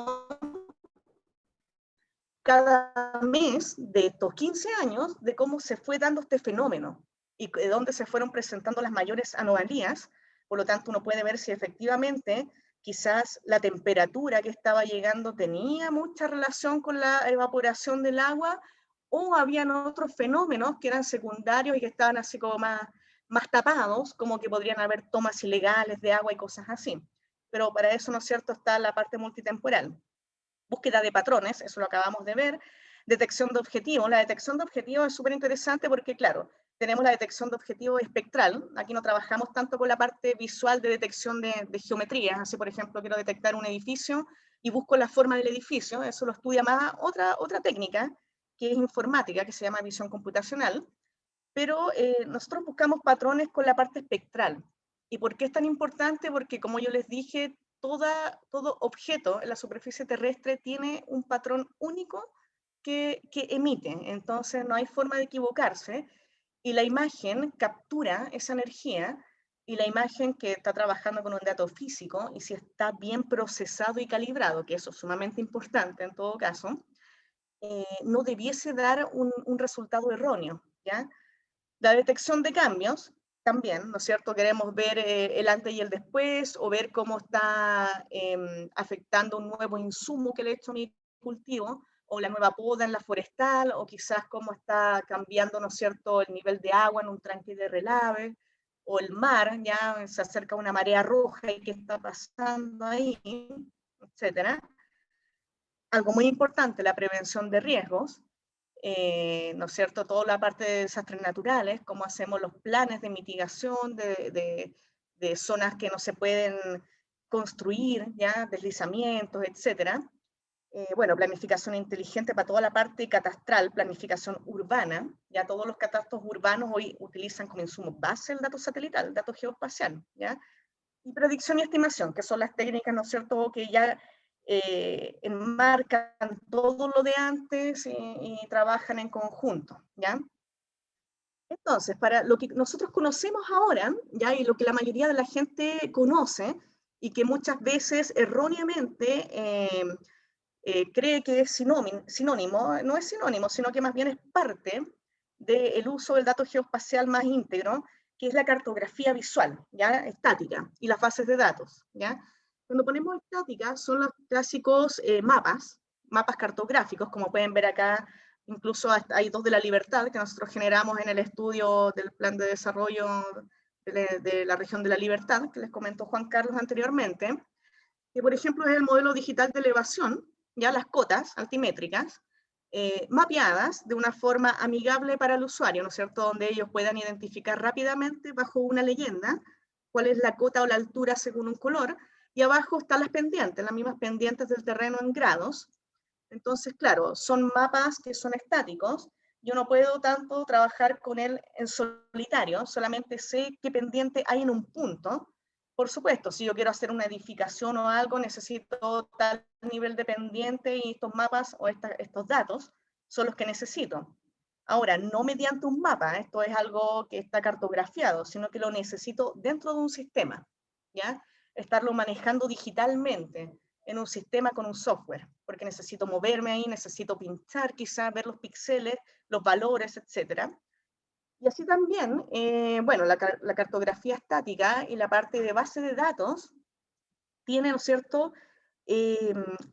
S5: cada mes de estos 15 años de cómo se fue dando este fenómeno y de dónde se fueron presentando las mayores anomalías. Por lo tanto, uno puede ver si efectivamente quizás la temperatura que estaba llegando tenía mucha relación con la evaporación del agua, o habían otros fenómenos que eran secundarios y que estaban así como más tapados, como que podrían haber tomas ilegales de agua y cosas así. Pero para eso, ¿no es cierto?, está la parte multitemporal. Búsqueda de patrones, eso lo acabamos de ver. Detección de objetivos. La detección de objetivos es súper interesante porque, claro, tenemos la detección de objetivos espectral. Aquí no trabajamos tanto con la parte visual de detección de geometrías. Así, por ejemplo, quiero detectar un edificio y busco la forma del edificio. Eso lo estudia más otra técnica, que es informática, que se llama visión computacional. Pero nosotros buscamos patrones con la parte espectral. ¿Y por qué es tan importante? Porque, como yo les dije, todo objeto en la superficie terrestre tiene un patrón único que emite, entonces no hay forma de equivocarse, y la imagen captura esa energía, y la imagen que está trabajando con un dato físico, y si está bien procesado y calibrado, que eso es sumamente importante en todo caso, no debiese dar un resultado erróneo, ¿ya? La detección de cambios, también, ¿no es cierto? Queremos ver el antes y el después, o ver cómo está afectando un nuevo insumo que le he hecho a mi cultivo, o la nueva poda en la forestal, o quizás cómo está cambiando, ¿no es cierto?, el nivel de agua en un tranque de relave, o el mar, ya se acerca una marea roja y qué está pasando ahí, etcétera. Algo muy importante, la prevención de riesgos. ¿No es cierto?, toda la parte de desastres naturales, cómo hacemos los planes de mitigación de zonas que no se pueden construir, ya, deslizamientos, etcétera. Bueno, planificación inteligente para toda la parte catastral, planificación urbana. Ya todos los catastros urbanos hoy utilizan como insumo base el dato satelital, el dato geoespacial, ¿ya? Y predicción y estimación, que son las técnicas, ¿no es cierto?, que ya enmarcan todo lo de antes y trabajan en conjunto, ¿ya? Entonces, para lo que nosotros conocemos ahora, ¿ya?, y lo que la mayoría de la gente conoce, y que muchas veces erróneamente cree que es sinónimo, no es sinónimo, sino que más bien es parte del uso del dato geoespacial más íntegro, que es la cartografía visual, ¿ya?, estática, y las bases de datos, ¿ya? Cuando ponemos estática, son los clásicos mapas cartográficos, como pueden ver acá. Incluso hay 2 de la Libertad que nosotros generamos en el estudio del plan de desarrollo de la región de la Libertad, que les comentó Juan Carlos anteriormente, que por ejemplo es el modelo digital de elevación, ya las cotas altimétricas, mapeadas de una forma amigable para el usuario, ¿no es cierto?, donde ellos puedan identificar rápidamente bajo una leyenda cuál es la cota o la altura según un color, y abajo están las pendientes, las mismas pendientes del terreno en grados. Entonces, claro, son mapas que son estáticos. Yo no puedo tanto trabajar con él en solitario, solamente sé qué pendiente hay en un punto. Por supuesto, si yo quiero hacer una edificación o algo, necesito tal nivel de pendiente, y estos mapas o estos datos son los que necesito. Ahora, no mediante un mapa, esto es algo que está cartografiado, sino que lo necesito dentro de un sistema, ¿ya? Estarlo manejando digitalmente en un sistema con un software, porque necesito moverme ahí, necesito pinchar quizás, ver los píxeles, los valores, etc. Y así también, bueno, la cartografía estática y la parte de base de datos tiene, ¿no es cierto?,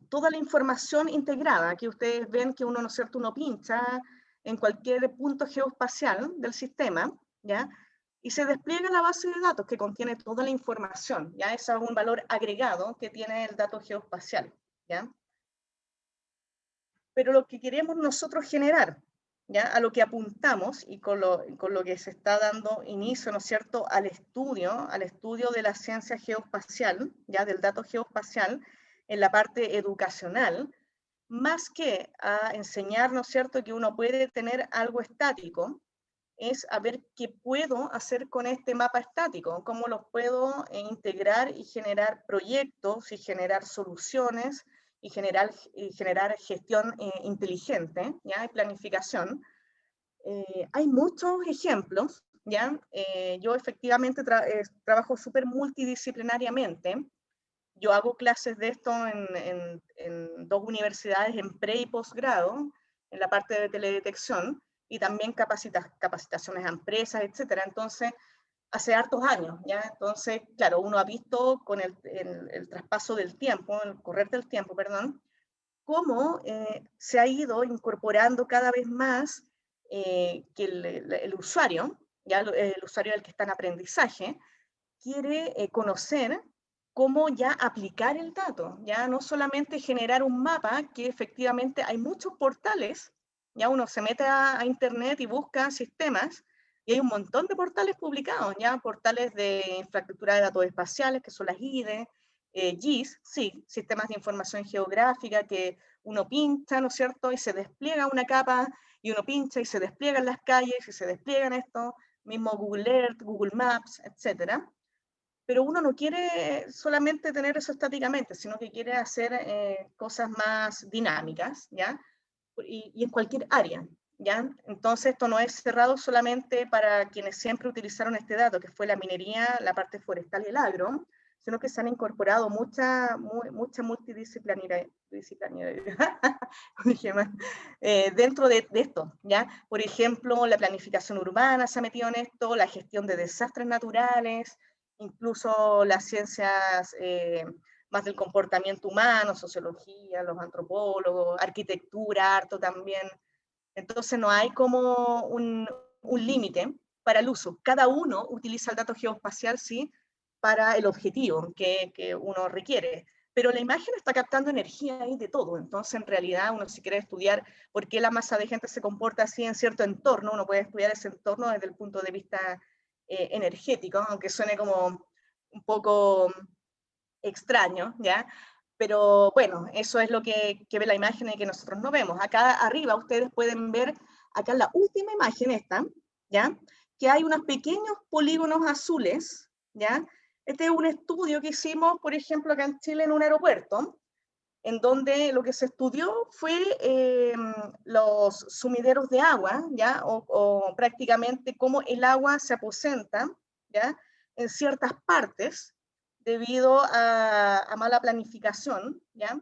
S5: toda la información integrada. Aquí ustedes ven que uno, ¿no es cierto?, uno pincha en cualquier punto geoespacial del sistema, ¿ya?, y se despliega la base de datos que contiene toda la información, ¿ya? Es un valor agregado que tiene el dato geoespacial, ¿ya? Pero lo que queremos nosotros generar ¿ya? A lo que apuntamos y con lo que se está dando inicio, ¿no es cierto?, al estudio de la ciencia geoespacial, ¿ya?, del dato geoespacial en la parte educacional, más que a enseñar, ¿no es cierto?, que uno puede tener algo estático, es a ver qué puedo hacer con este mapa estático, cómo los puedo integrar y generar proyectos y generar soluciones y generar gestión inteligente, ¿ya? Y planificación. Hay muchos ejemplos, ¿ya? Yo efectivamente trabajo súper multidisciplinariamente. Yo hago clases de esto en dos universidades, en pre y posgrado, en la parte de teledetección, y también capacitaciones a empresas, etcétera. Entonces, hace hartos años, ¿ya? Entonces, claro, uno ha visto con el traspaso del tiempo, el correr del tiempo, perdón, cómo se ha ido incorporando cada vez más que el usuario, ya el usuario del que está en aprendizaje, quiere conocer cómo ya aplicar el dato, ya no solamente generar un mapa, que efectivamente hay muchos portales, ya uno se mete a internet y busca sistemas, y hay un montón de portales publicados, ya portales de infraestructura de datos espaciales, que son las IDE, GIS, sí, sistemas de información geográfica, que uno pincha, ¿no es cierto?, y se despliega una capa, y uno pincha y se despliegan las calles, y se despliegan esto, mismo Google Earth, Google Maps, etcétera. Pero uno no quiere solamente tener eso estáticamente, sino que quiere hacer cosas más dinámicas, ¿ya? Y en cualquier área, ¿ya? Entonces esto no es cerrado solamente para quienes siempre utilizaron este dato, que fue la minería, la parte forestal y el agro, sino que se han incorporado mucha multidisciplinaridad dentro de esto, ¿ya? Por ejemplo, la planificación urbana se ha metido en esto, la gestión de desastres naturales, incluso las ciencias más del comportamiento humano, sociología, los antropólogos, arquitectura, harto también. Entonces no hay como un límite para el uso. Cada uno utiliza el dato geoespacial, sí, para el objetivo que uno requiere. Pero la imagen está captando energía ahí de todo. Entonces, en realidad, uno si quiere estudiar por qué la masa de gente se comporta así en cierto entorno, uno puede estudiar ese entorno desde el punto de vista energético, aunque suene como un poco extraño, ¿ya? Pero bueno, eso es lo que ve la imagen y que nosotros no vemos. Acá arriba ustedes pueden ver, acá en la última imagen esta, ¿ya? Que hay unos pequeños polígonos azules, ¿ya? Este es un estudio que hicimos, por ejemplo, acá en Chile en un aeropuerto, en donde lo que se estudió fue los sumideros de agua, ¿ya? O prácticamente cómo el agua se aposenta, ¿ya? En ciertas partes debido a mala planificación, ¿ya?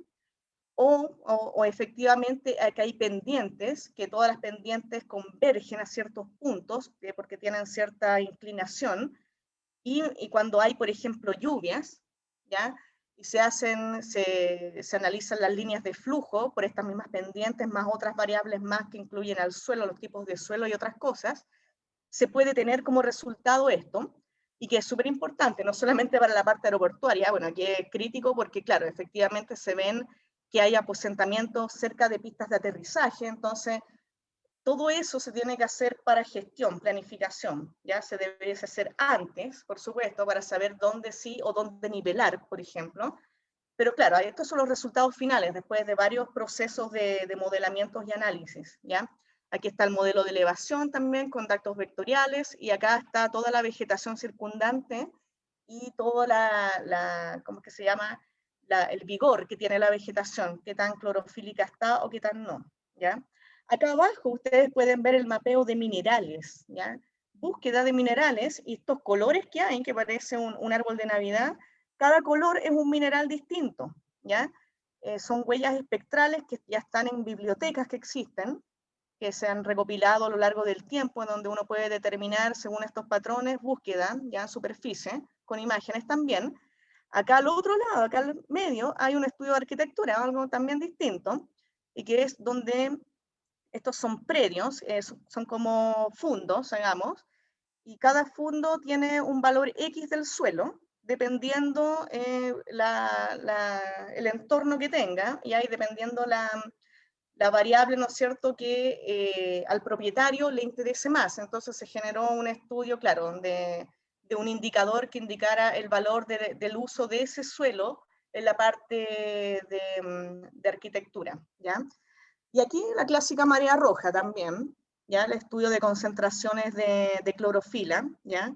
S5: O efectivamente que hay pendientes, que todas las pendientes convergen a ciertos puntos, porque tienen cierta inclinación, y cuando hay, por ejemplo, lluvias, ¿ya? Y se analizan las líneas de flujo por estas mismas pendientes, más otras variables más que incluyen al suelo, los tipos de suelo y otras cosas, se puede tener como resultado esto, y que es súper importante, no solamente para la parte aeroportuaria, bueno, aquí es crítico porque, claro, efectivamente se ven que hay aposentamientos cerca de pistas de aterrizaje, entonces todo eso se tiene que hacer para gestión, planificación, ya se debe hacer antes, por supuesto, para saber dónde sí o dónde nivelar, por ejemplo. Pero claro, estos son los resultados finales, después de varios procesos de modelamientos y análisis, ¿ya? Aquí está el modelo de elevación también, con datos vectoriales, y acá está toda la vegetación circundante y toda ¿cómo es que se llama? El vigor que tiene la vegetación, qué tan clorofílica está o qué tan no, ¿ya? Acá abajo ustedes pueden ver el mapeo de minerales, ¿ya? Búsqueda de minerales, y estos colores que hay, que parece un árbol de Navidad, cada color es un mineral distinto, ¿ya? Son huellas espectrales que ya están en bibliotecas que existen, que se han recopilado a lo largo del tiempo, en donde uno puede determinar, según estos patrones, búsqueda, ya en superficie, con imágenes también. Acá al otro lado, acá al medio, hay un estudio de arquitectura, algo también distinto, y que es donde estos son predios, son como fundos, digamos, y cada fundo tiene un valor X del suelo, dependiendo el entorno que tenga, y ahí dependiendo la variable, ¿no es cierto?, que al propietario le interese más. Entonces se generó un estudio, claro, de un indicador que indicara el valor del uso de ese suelo en la parte de arquitectura, ¿ya? Y aquí la clásica marea roja también, ¿ya? El estudio de concentraciones de clorofila, ¿ya?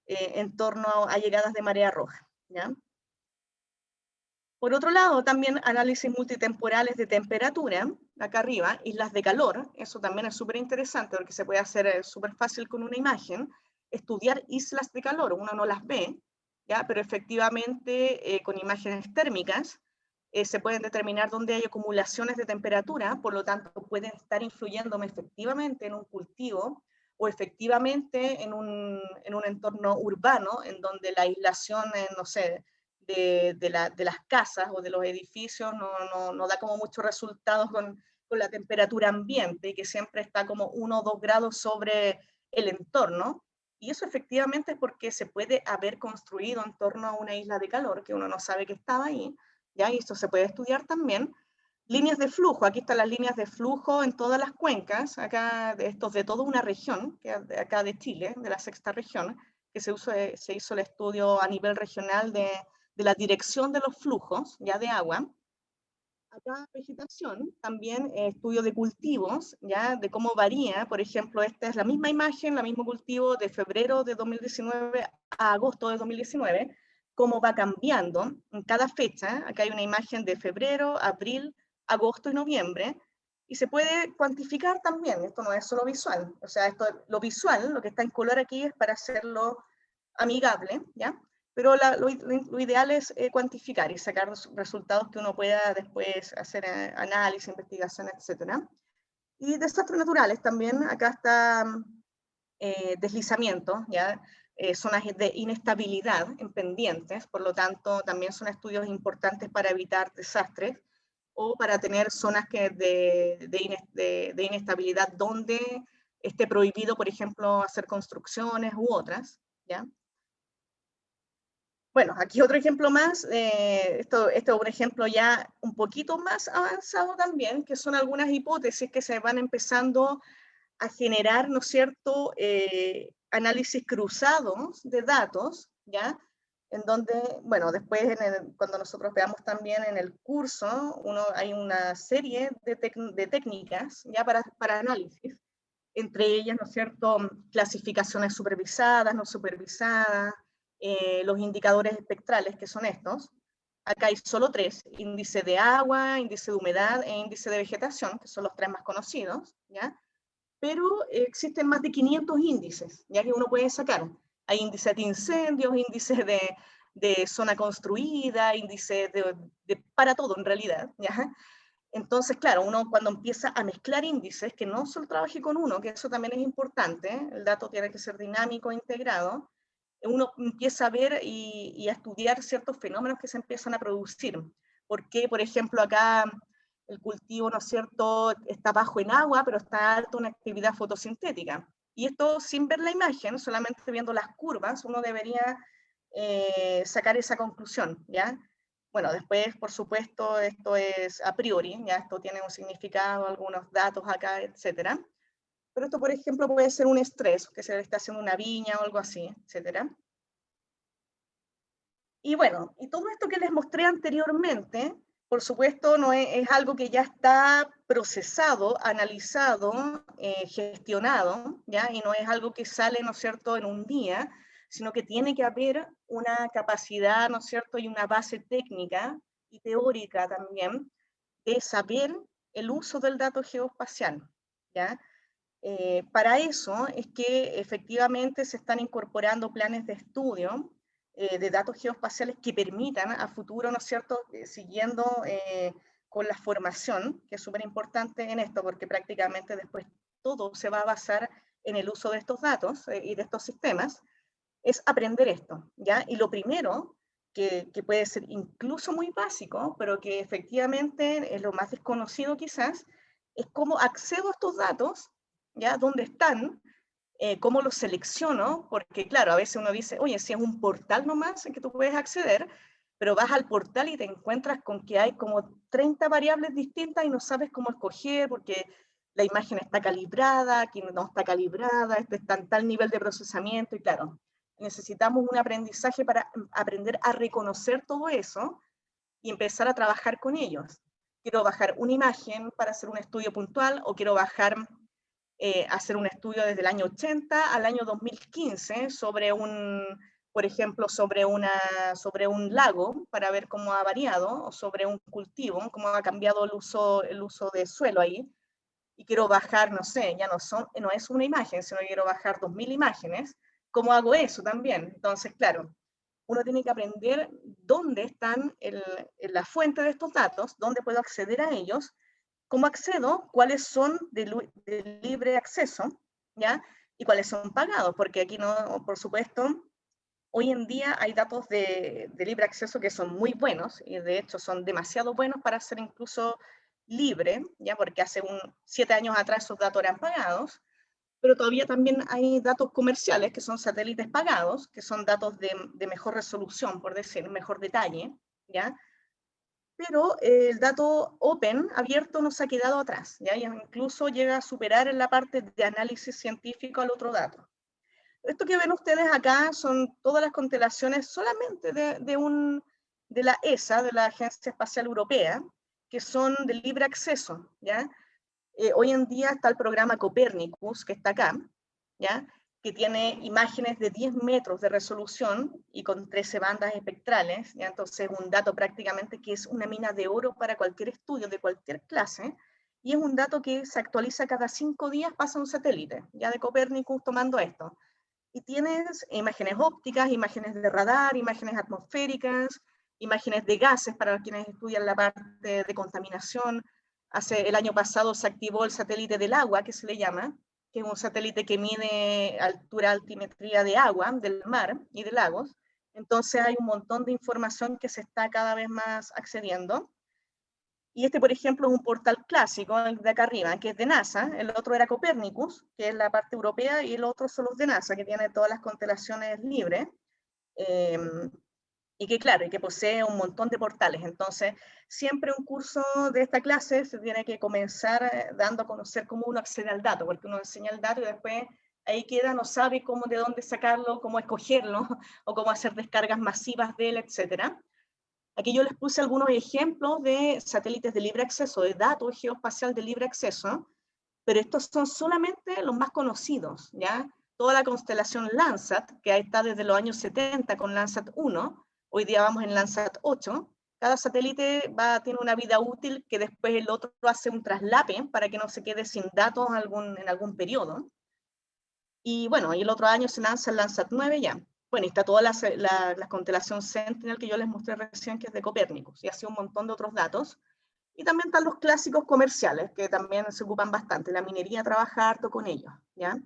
S5: En torno a llegadas de marea roja, ¿ya? Por otro lado, también análisis multitemporales de temperatura, acá arriba, islas de calor, eso también es súper interesante porque se puede hacer súper fácil con una imagen, estudiar islas de calor, uno no las ve, ¿ya? Pero efectivamente con imágenes térmicas se pueden determinar dónde hay acumulaciones de temperatura, por lo tanto pueden estar influyendo efectivamente en un cultivo o efectivamente en un entorno urbano en donde la aislación, no sé, de las casas o de los edificios no da como muchos resultados con la temperatura ambiente y que siempre está como 1 o 2 grados sobre el entorno. Y eso efectivamente es porque se puede haber construido en torno a una isla de calor que uno no sabe que estaba ahí, ¿ya? Y esto se puede estudiar también. Líneas de flujo, aquí están las líneas de flujo en todas las cuencas, acá de estos de toda una región, que acá de Chile, de la 6ª región, que se hizo el estudio a nivel regional de la dirección de los flujos ya de agua. Acá vegetación, también estudio de cultivos, ya de cómo varía, por ejemplo, esta es la misma imagen, el mismo cultivo de febrero de 2019 a agosto de 2019, cómo va cambiando en cada fecha. Acá hay una imagen de febrero, abril, agosto y noviembre, y se puede cuantificar también, esto no es solo visual, o sea, lo visual, lo que está en color aquí es para hacerlo amigable, ¿ya? Pero lo ideal es cuantificar y sacar los resultados que uno pueda después hacer análisis, investigación, etc. Y desastres naturales también, acá está deslizamiento, ¿ya? Zonas de inestabilidad en pendientes, por lo tanto también son estudios importantes para evitar desastres o para tener zonas de inestabilidad donde esté prohibido, por ejemplo, hacer construcciones u otras, ¿ya? Bueno, aquí otro ejemplo más, esto es un ejemplo ya un poquito más avanzado también, que son algunas hipótesis que se van empezando a generar, ¿no es cierto?, análisis cruzados de datos, ¿ya? En donde, bueno, después cuando nosotros veamos también en el curso, hay una serie de técnicas ya para análisis, entre ellas, ¿no es cierto?, clasificaciones supervisadas, no supervisadas, los indicadores espectrales, que son estos. Acá hay solo 3, índice de agua, índice de humedad e índice de vegetación, que son los 3 más conocidos, ¿ya? Pero existen más de 500 índices, ya que uno puede sacar. Hay índices de incendios, índices de zona construida, índices para todo en realidad, ¿ya? Entonces, claro, uno cuando empieza a mezclar índices, que no solo trabaje con uno, que eso también es importante, el dato tiene que ser dinámico, integrado, uno empieza a ver y a estudiar ciertos fenómenos que se empiezan a producir. Porque, por ejemplo, acá el cultivo, ¿no es cierto?, está bajo en agua, pero está alto en actividad fotosintética. Y esto sin ver la imagen, solamente viendo las curvas, uno debería sacar esa conclusión, ¿ya? Bueno, después, por supuesto, esto es a priori, ya esto tiene un significado, algunos datos acá, etcétera. Pero esto, por ejemplo, puede ser un estrés, que se le está haciendo una viña o algo así, etcétera. Y bueno, y todo esto que les mostré anteriormente, por supuesto, no es algo que ya está procesado, analizado, gestionado, ¿ya? Y no es algo que sale, ¿no es cierto?, en un día, sino que tiene que haber una capacidad, ¿no es cierto?, y una base técnica y teórica también de saber el uso del dato geoespacial, ¿ya? Para eso es que efectivamente se están incorporando planes de estudio de datos geoespaciales que permitan a futuro, ¿no es cierto?, siguiendo con la formación, que es súper importante en esto, porque prácticamente después todo se va a basar en el uso de estos datos y de estos sistemas, es aprender esto, ¿ya? Y lo primero, que puede ser incluso muy básico, pero que efectivamente es lo más desconocido quizás, es cómo accedo a estos datos, ¿ya? ¿Dónde están? ¿Cómo los selecciono? Porque claro, a veces uno dice, oye, si es un portal nomás en que tú puedes acceder, pero vas al portal y te encuentras con que hay como 30 variables distintas y no sabes cómo escoger porque la imagen está calibrada, aquí no está calibrada, este está en tal nivel de procesamiento, y claro, necesitamos un aprendizaje para aprender a reconocer todo eso y empezar a trabajar con ellos. Quiero bajar una imagen para hacer un estudio puntual, o quiero hacer un estudio desde el año 80 al año 2015 sobre por ejemplo, sobre un lago, para ver cómo ha variado, o sobre un cultivo, cómo ha cambiado el uso de suelo ahí. Y quiero bajar, no sé, ya no es una imagen, sino que quiero bajar 2000 imágenes. ¿Cómo hago eso también? Entonces, claro, uno tiene que aprender dónde están la fuente de estos datos, dónde puedo acceder a ellos, cómo accedo, cuáles son de libre acceso, ¿ya? Y cuáles son pagados, porque aquí no, por supuesto, hoy en día hay datos de libre acceso que son muy buenos, y de hecho son demasiado buenos para ser incluso libre, ¿ya? Porque hace 7 años atrás esos datos eran pagados, pero todavía también hay datos comerciales que son satélites pagados, que son datos de mejor resolución, por decir, mejor detalle, ¿ya? Pero el dato open, abierto, no se ha quedado atrás, ¿ya? Y incluso llega a superar en la parte de análisis científico al otro dato. Esto que ven ustedes acá son todas las constelaciones solamente de la ESA, de la Agencia Espacial Europea, que son de libre acceso, ¿ya? Hoy en día está el programa Copernicus, que está acá, ¿ya? Que tiene imágenes de 10 metros de resolución y con 13 bandas espectrales, ¿ya? Entonces un dato prácticamente que es una mina de oro para cualquier estudio de cualquier clase, y es un dato que se actualiza cada 5 días, pasa un satélite, ya de Copernicus tomando esto. Y tienes imágenes ópticas, imágenes de radar, imágenes atmosféricas, imágenes de gases para quienes estudian la parte de contaminación. El año pasado se activó el satélite del agua, que se le llama, que es un satélite que mide altura, altimetría de agua, del mar y de lagos. Entonces hay un montón de información que se está cada vez más accediendo. Y este, por ejemplo, es un portal clásico, el de acá arriba, que es de NASA. El otro era Copernicus, que es la parte europea, y el otro son los de NASA, que tiene todas las constelaciones libres. Y que, claro, y que posee un montón de portales. Entonces, siempre un curso de esta clase se tiene que comenzar dando a conocer cómo uno accede al dato, porque uno enseña el dato y después ahí queda, no sabe cómo, de dónde sacarlo, cómo escogerlo, o cómo hacer descargas masivas de él, etc. Aquí yo les puse algunos ejemplos de satélites de libre acceso, de datos geoespacial de libre acceso, pero estos son solamente los más conocidos, ¿ya? Toda la constelación Landsat, que ahí está desde los años 70 con Landsat 1, hoy día vamos en Landsat 8, cada satélite tiene una vida útil que después el otro hace un traslape para que no se quede sin datos en algún periodo. Y bueno, y el otro año se lanza el Landsat 9 ya. Bueno, y está toda la constelación Sentinel que yo les mostré recién, que es de Copérnicus, y así un montón de otros datos. Y también están los clásicos comerciales, que también se ocupan bastante. La minería trabaja harto con ellos, ¿ya?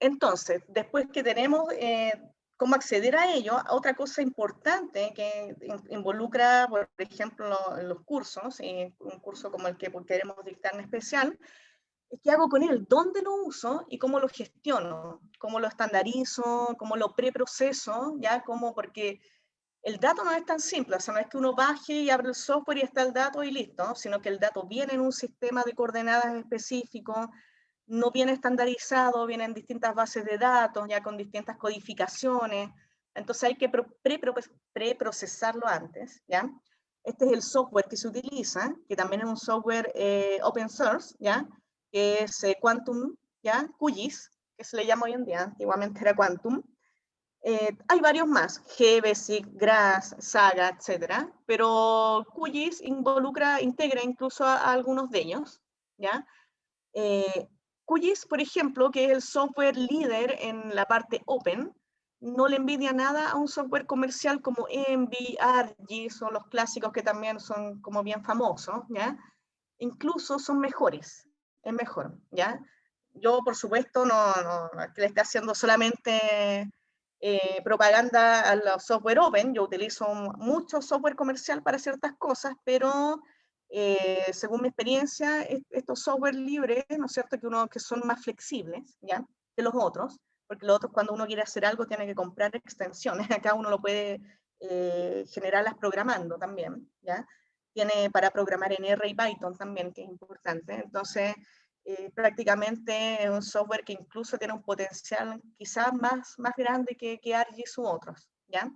S5: Entonces, después que tenemos cómo acceder a ello, otra cosa importante que involucra, por ejemplo, los cursos, un curso como el que queremos dictar en especial, ¿qué hago con él? ¿Dónde lo uso y cómo lo gestiono? ¿Cómo lo estandarizo? ¿Cómo lo preproceso? ¿Ya? Porque el dato no es tan simple, o sea, no es que uno baje y abre el software y está el dato y listo, sino que el dato viene en un sistema de coordenadas específico, no viene estandarizado, viene en distintas bases de datos, ya con distintas codificaciones, entonces hay que preprocesarlo antes, ¿ya? Este es el software que se utiliza, que también es un software open source, ¿ya? Que es Quantum, ¿ya? QGIS, que se le llama hoy en día, antiguamente era Quantum. Hay varios más, GBSIC, GRASS, Saga, etc. Pero QGIS integra incluso a algunos de ellos, ¿ya? QGIS, por ejemplo, que es el software líder en la parte open, no le envidia nada a un software comercial como Envy, ArcGIS o los clásicos que también son como bien famosos, ¿ya? Incluso son mejores, es mejor, ¿ya? Yo, por supuesto, no que le esté haciendo solamente propaganda a los software open, yo utilizo mucho software comercial para ciertas cosas, pero según mi experiencia, estos software libres, ¿no es cierto?, que son más flexibles, ¿ya?, que los otros, porque lo otro es cuando uno quiere hacer algo tiene que comprar extensiones, acá uno lo puede generarlas programando también, ¿ya? Tiene para programar en R y Python también, que es importante, entonces prácticamente es un software que incluso tiene un potencial quizás más grande que ArcGIS u otros, ¿ya?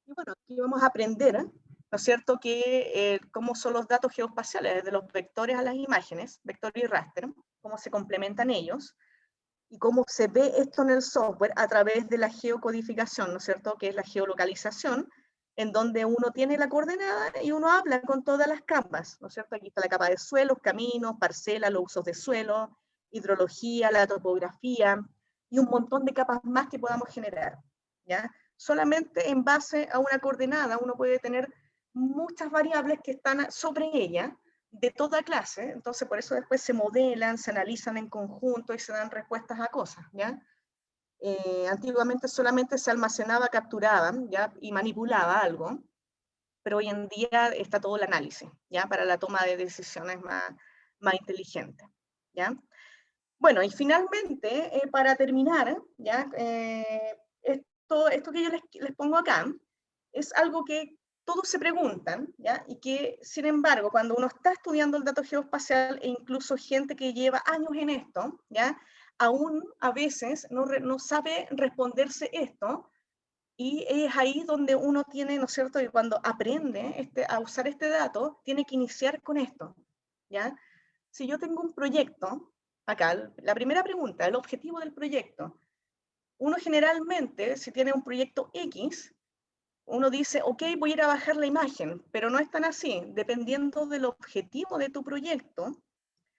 S5: Y bueno, aquí vamos a aprender, ¿no es cierto?, que cómo son los datos geoespaciales, desde los vectores a las imágenes, vector y raster, cómo se complementan ellos, y cómo se ve esto en el software a través de la geocodificación, ¿no es cierto?, que es la geolocalización, en donde uno tiene la coordenada y uno habla con todas las capas, ¿no es cierto? Aquí está la capa de suelos, caminos, parcelas, los usos de suelo, hidrología, la topografía, y un montón de capas más que podamos generar, ¿ya? Solamente en base a una coordenada uno puede tener muchas variables que están sobre ella, de toda clase, entonces por eso después se modelan, se analizan en conjunto y se dan respuestas a cosas, ¿ya? Antiguamente solamente se almacenaba, capturaba, ¿ya? Y manipulaba algo, pero hoy en día está todo el análisis, ¿ya? Para la toma de decisiones más inteligentes, ¿ya? Bueno, y finalmente, para terminar, ¿ya? Esto que yo les pongo acá es algo que todos se preguntan, ¿ya? Y que, sin embargo, cuando uno está estudiando el dato geoespacial, e incluso gente que lleva años en esto, ¿ya? Aún a veces no sabe responderse esto, y es ahí donde uno tiene, ¿no es cierto?, que cuando aprende a usar este dato, tiene que iniciar con esto, ¿ya? Si yo tengo un proyecto, acá, la primera pregunta, el objetivo del proyecto. Uno generalmente, si tiene un proyecto X, uno dice, ok, voy a ir a bajar la imagen, pero no es tan así. Dependiendo del objetivo de tu proyecto,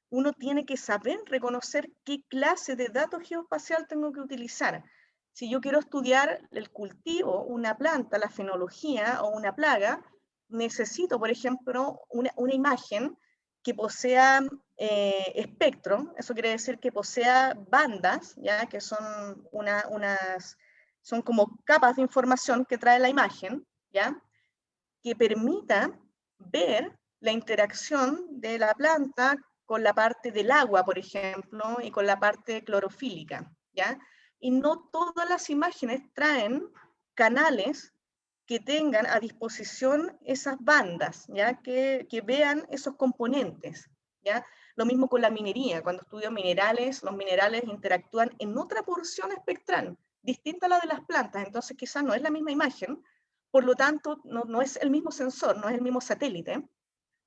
S5: uno tiene que saber reconocer qué clase de dato geoespacial tengo que utilizar. Si yo quiero estudiar el cultivo, una planta, la fenología o una plaga, necesito, por ejemplo, una imagen que posea espectro, eso quiere decir que posea bandas, ¿ya? Que son son como capas de información que trae la imagen, ¿ya? Que permita ver la interacción de la planta con la parte del agua, por ejemplo, y con la parte clorofílica, ¿ya? Y no todas las imágenes traen canales que tengan a disposición esas bandas, ¿ya? Que vean esos componentes, ¿ya? Lo mismo con la minería, cuando estudio minerales, los minerales interactúan en otra porción espectral, distinta a la de las plantas, entonces quizás no es la misma imagen, por lo tanto no es el mismo sensor, no es el mismo satélite,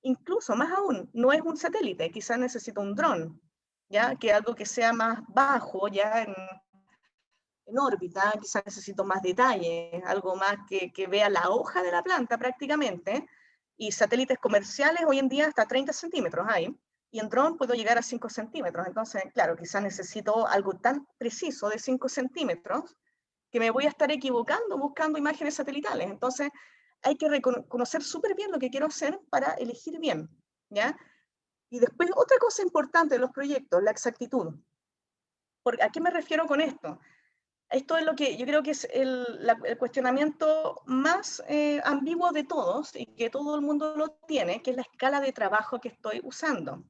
S5: incluso más aún, no es un satélite, quizás necesito un dron, ¿ya? Que algo que sea más bajo, ya en órbita, quizás necesito más detalle, algo más que vea la hoja de la planta prácticamente, y satélites comerciales hoy en día hasta 30 centímetros hay, y en dron puedo llegar a 5 centímetros, entonces, claro, quizás necesito algo tan preciso de 5 centímetros, que me voy a estar equivocando buscando imágenes satelitales, entonces hay que reconocer súper bien lo que quiero hacer para elegir bien, ¿ya? Y después, otra cosa importante de los proyectos, la exactitud. ¿A qué me refiero con esto? Esto es lo que yo creo que es el cuestionamiento más ambiguo de todos y que todo el mundo lo tiene, que es la escala de trabajo que estoy usando.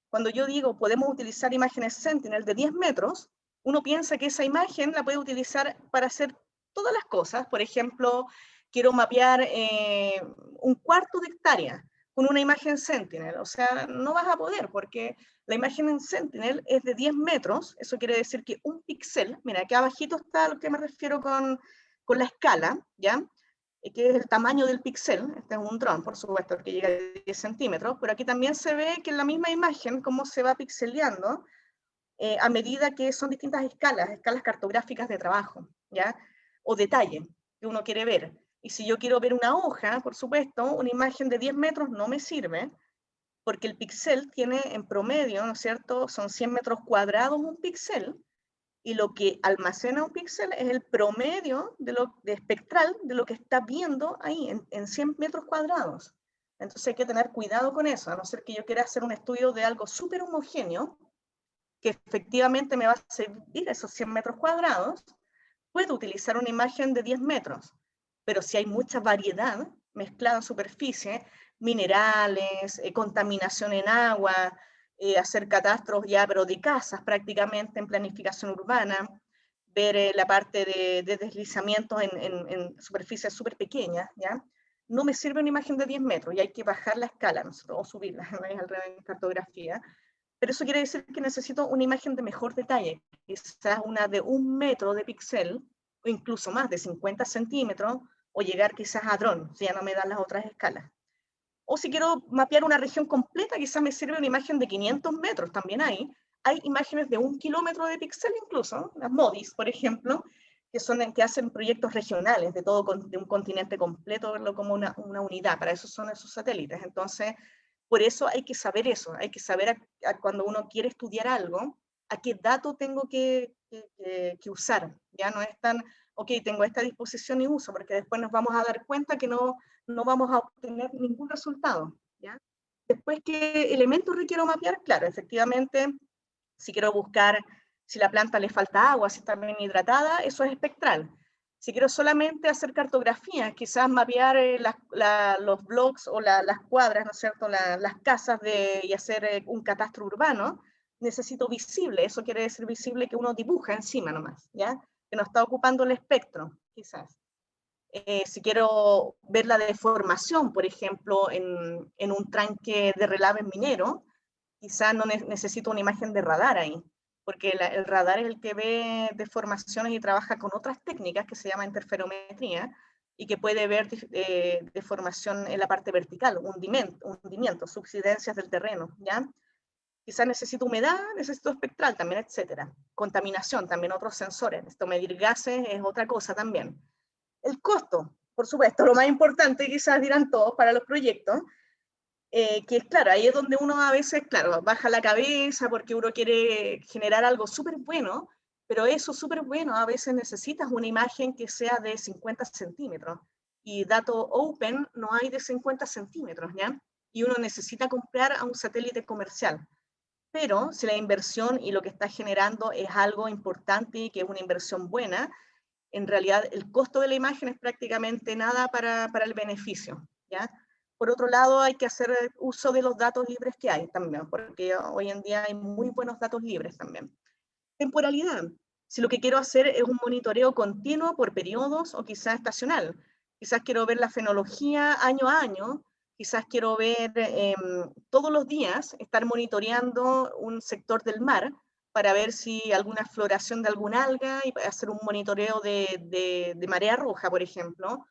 S5: Cuando yo digo podemos utilizar imágenes Sentinel de 10 metros, uno piensa que esa imagen la puede utilizar para hacer todas las cosas. Por ejemplo, quiero mapear un cuarto de hectárea con una imagen Sentinel. O sea, no vas a poder porque la imagen en Sentinel es de 10 metros, eso quiere decir que un píxel, mira, aquí abajito está lo que me refiero con la escala, ¿ya? Que es el tamaño del píxel, este es un dron, por supuesto, que llega a 10 centímetros, pero aquí también se ve que en la misma imagen, cómo se va pixeleando a medida que son distintas escalas cartográficas de trabajo, ¿ya? O detalle que uno quiere ver. Y si yo quiero ver una hoja, por supuesto, una imagen de 10 metros no me sirve, porque el píxel tiene en promedio, ¿no es cierto?, son 100 metros cuadrados un píxel, y lo que almacena un píxel es el promedio de espectral de lo que está viendo ahí en 100 metros cuadrados. Entonces hay que tener cuidado con eso, a no ser que yo quiera hacer un estudio de algo súper homogéneo, que efectivamente me va a servir esos 100 metros cuadrados, puedo utilizar una imagen de 10 metros, pero si hay mucha variedad mezclada en superficie, minerales, contaminación en agua, hacer catastros ya, pero de casas prácticamente en planificación urbana, ver la parte de deslizamientos en superficies súper pequeñas, ¿ya? No me sirve una imagen de 10 metros y hay que bajar la escala, ¿no? O subirla, ¿no? Al revés en cartografía. Pero eso quiere decir que necesito una imagen de mejor detalle, quizás una de 1 metro de píxel, o incluso más, de 50 centímetros, o llegar quizás a dron, si ya no me dan las otras escalas. O si quiero mapear una región completa, quizás me sirve una imagen de 500 metros, también hay imágenes de 1 kilómetro de píxel incluso, las MODIS, por ejemplo, que hacen proyectos regionales de un continente completo, verlo como una unidad. Para eso son esos satélites. Entonces, por eso hay que saber eso, hay que saber cuando uno quiere estudiar algo, a qué dato tengo que usar. Ya no es tan, ok, tengo esta disposición y uso, porque después nos vamos a dar cuenta que no vamos a obtener ningún resultado. ¿Ya? Después, ¿qué elementos requiero mapear? Claro, efectivamente, si quiero buscar si la planta le falta agua, si está bien hidratada, eso es espectral. Si quiero solamente hacer cartografía, quizás mapear los blogs o las cuadras, ¿no es cierto?, las casas y hacer un catastro urbano, necesito visible. Eso quiere decir visible que uno dibuja encima nomás, ¿ya? Que no está ocupando el espectro, quizás. Si quiero ver la deformación, por ejemplo, en un tranque de relave minero, quizás no necesito una imagen de radar ahí, porque el radar es el que ve deformaciones y trabaja con otras técnicas que se llama interferometría y que puede ver deformación en la parte vertical, hundimiento, subsidencias del terreno, ¿ya? Quizás necesito humedad, necesito espectral también, etcétera. Contaminación, también otros sensores. Esto medir gases es otra cosa también. El costo, por supuesto, lo más importante, quizás dirán todos para los proyectos, que es claro, ahí es donde uno a veces, claro, baja la cabeza porque uno quiere generar algo súper bueno, pero eso súper bueno a veces necesitas una imagen que sea de 50 centímetros. Y dato open no hay de 50 centímetros, ¿ya? Y uno necesita comprar a un satélite comercial. Pero si la inversión y lo que está generando es algo importante y que es una inversión buena, en realidad el costo de la imagen es prácticamente nada para el beneficio, ¿ya? Por otro lado, hay que hacer uso de los datos libres que hay también, porque hoy en día hay muy buenos datos libres también. Temporalidad. Si lo que quiero hacer es un monitoreo continuo por periodos o quizás estacional. Quizás quiero ver la fenología año a año, quizás quiero ver todos los días, estar monitoreando un sector del mar para ver si alguna floración de alguna alga y hacer un monitoreo de marea roja, por ejemplo,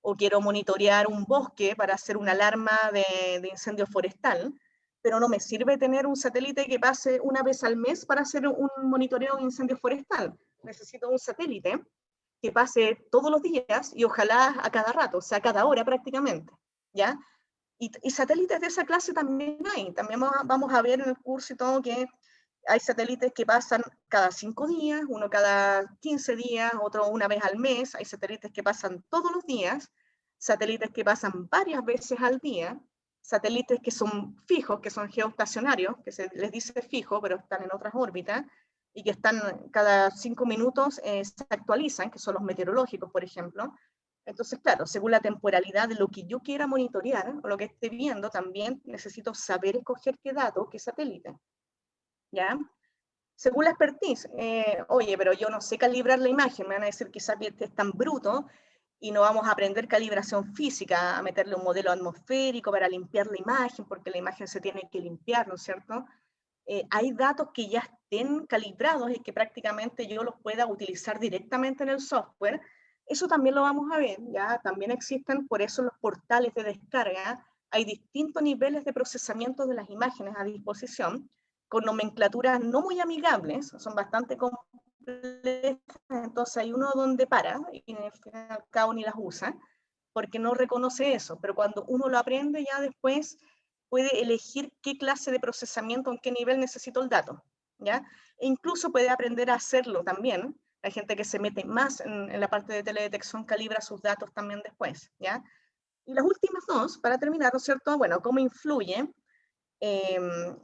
S5: o quiero monitorear un bosque para hacer una alarma de incendio forestal, pero no me sirve tener un satélite que pase una vez al mes para hacer un monitoreo de incendio forestal. Necesito un satélite que pase todos los días y ojalá a cada rato, o sea, a cada hora prácticamente, ¿ya? Y satélites de esa clase también hay. También vamos a ver en el curso y todo que hay satélites que pasan cada 5 días, uno cada 15 días, otro una vez al mes. Hay satélites que pasan todos los días, satélites que pasan varias veces al día, satélites que son fijos, que son geoestacionarios, que se les dice fijo, pero están en otras órbitas, y que están cada 5 minutos, se actualizan, que son los meteorológicos, por ejemplo. Entonces, claro, según la temporalidad de lo que yo quiera monitorear o lo que esté viendo, también necesito saber escoger qué dato, qué satélite. ¿Ya? Según la expertise, oye, pero yo no sé calibrar la imagen, me van a decir quizás que es tan bruto y no vamos a aprender calibración física, a meterle un modelo atmosférico para limpiar la imagen, porque la imagen se tiene que limpiar, ¿no es cierto? Hay datos que ya estén calibrados y que prácticamente yo los pueda utilizar directamente en el software. Eso también lo vamos a ver, ya también existen, por eso los portales de descarga, hay distintos niveles de procesamiento de las imágenes a disposición, con nomenclaturas no muy amigables, son bastante complejas, entonces hay uno donde para y al fin y al cabo ni las usa, porque no reconoce eso, pero cuando uno lo aprende ya después puede elegir qué clase de procesamiento, en qué nivel necesito el dato, ¿ya? E incluso puede aprender a hacerlo también. Hay gente que se mete más en la parte de teledetección, calibra sus datos también después, ¿ya? Y las últimas dos, para terminar, ¿no es cierto? Bueno, ¿cómo influye?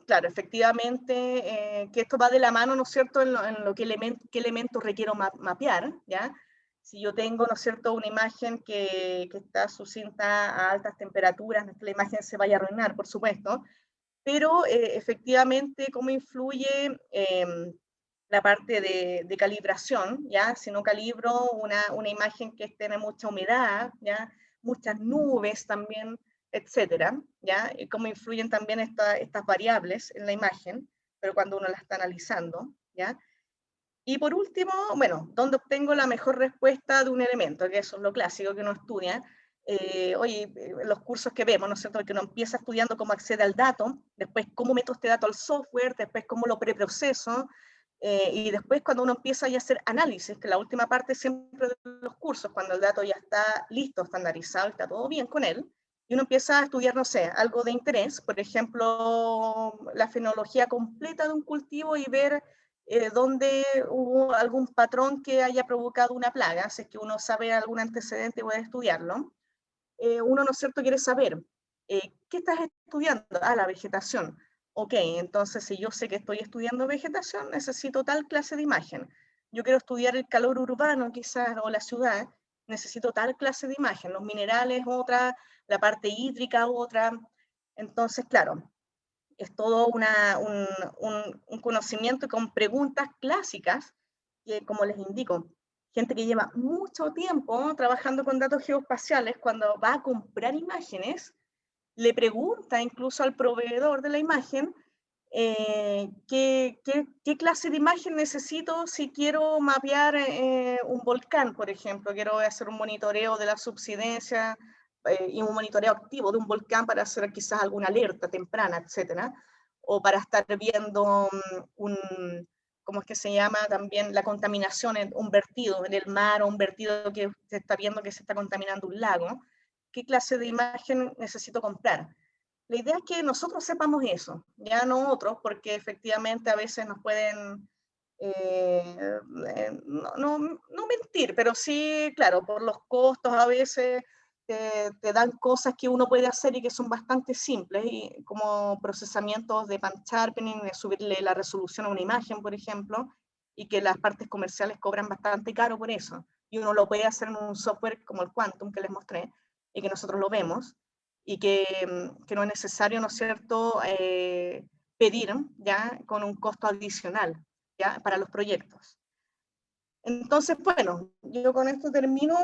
S5: Claro, efectivamente, que esto va de la mano, ¿no es cierto?, en lo que qué elementos requiero mapear, ¿ya? Si yo tengo, ¿no es cierto?, una imagen que está sucinta a altas temperaturas, no es que la imagen se vaya a arruinar, por supuesto, pero efectivamente, ¿cómo influye la parte de calibración, ¿ya? Si no calibro una imagen que tiene mucha humedad, ¿ya? Muchas nubes también, etcétera, ¿ya? Y cómo influyen también estas variables en la imagen, pero cuando uno la está analizando, ¿ya? Y por último, bueno, ¿dónde obtengo la mejor respuesta de un elemento? Que eso es lo clásico que uno estudia. Los cursos que vemos, ¿no es cierto? Que uno empieza estudiando cómo accede al dato, después cómo meto este dato al software, después cómo lo preproceso, y después cuando uno empieza ya a hacer análisis, que la última parte siempre de los cursos, cuando el dato ya está listo, estandarizado, está todo bien con él, y uno empieza a estudiar, no sé, algo de interés, por ejemplo, la fenología completa de un cultivo y ver dónde hubo algún patrón que haya provocado una plaga, si es que uno sabe algún antecedente y puede estudiarlo. Uno, ¿no es cierto?, quiere saber, ¿qué estás estudiando? Ah, la vegetación. Ok, entonces si yo sé que estoy estudiando vegetación, necesito tal clase de imagen. Yo quiero estudiar el calor urbano quizás, o la ciudad, necesito tal clase de imagen. Los minerales, otra, la parte hídrica, otra. Entonces, claro, es todo un conocimiento con preguntas clásicas, que como les indico, gente que lleva mucho tiempo trabajando con datos geoespaciales, cuando va a comprar imágenes, le pregunta incluso al proveedor de la imagen qué clase de imagen necesito si quiero mapear un volcán, por ejemplo, quiero hacer un monitoreo de la subsidencia y un monitoreo activo de un volcán para hacer quizás alguna alerta temprana, etcétera, o para estar viendo ¿cómo es que se llama también la contaminación, un vertido en el mar o un vertido que se está viendo que se está contaminando un lago? ¿Qué clase de imagen necesito comprar? La idea es que nosotros sepamos eso, ya no otros, porque efectivamente a veces nos pueden, no mentir, pero sí, claro, por los costos a veces te dan cosas que uno puede hacer y que son bastante simples, y como procesamientos de pan-sharpening, de subirle la resolución a una imagen, por ejemplo, y que las partes comerciales cobran bastante caro por eso. Y uno lo puede hacer en un software como el Quantum que les mostré, y que nosotros lo vemos, y que no es necesario, ¿no es cierto?, pedir ya con un costo adicional ya para los proyectos. Entonces, bueno, yo con esto termino,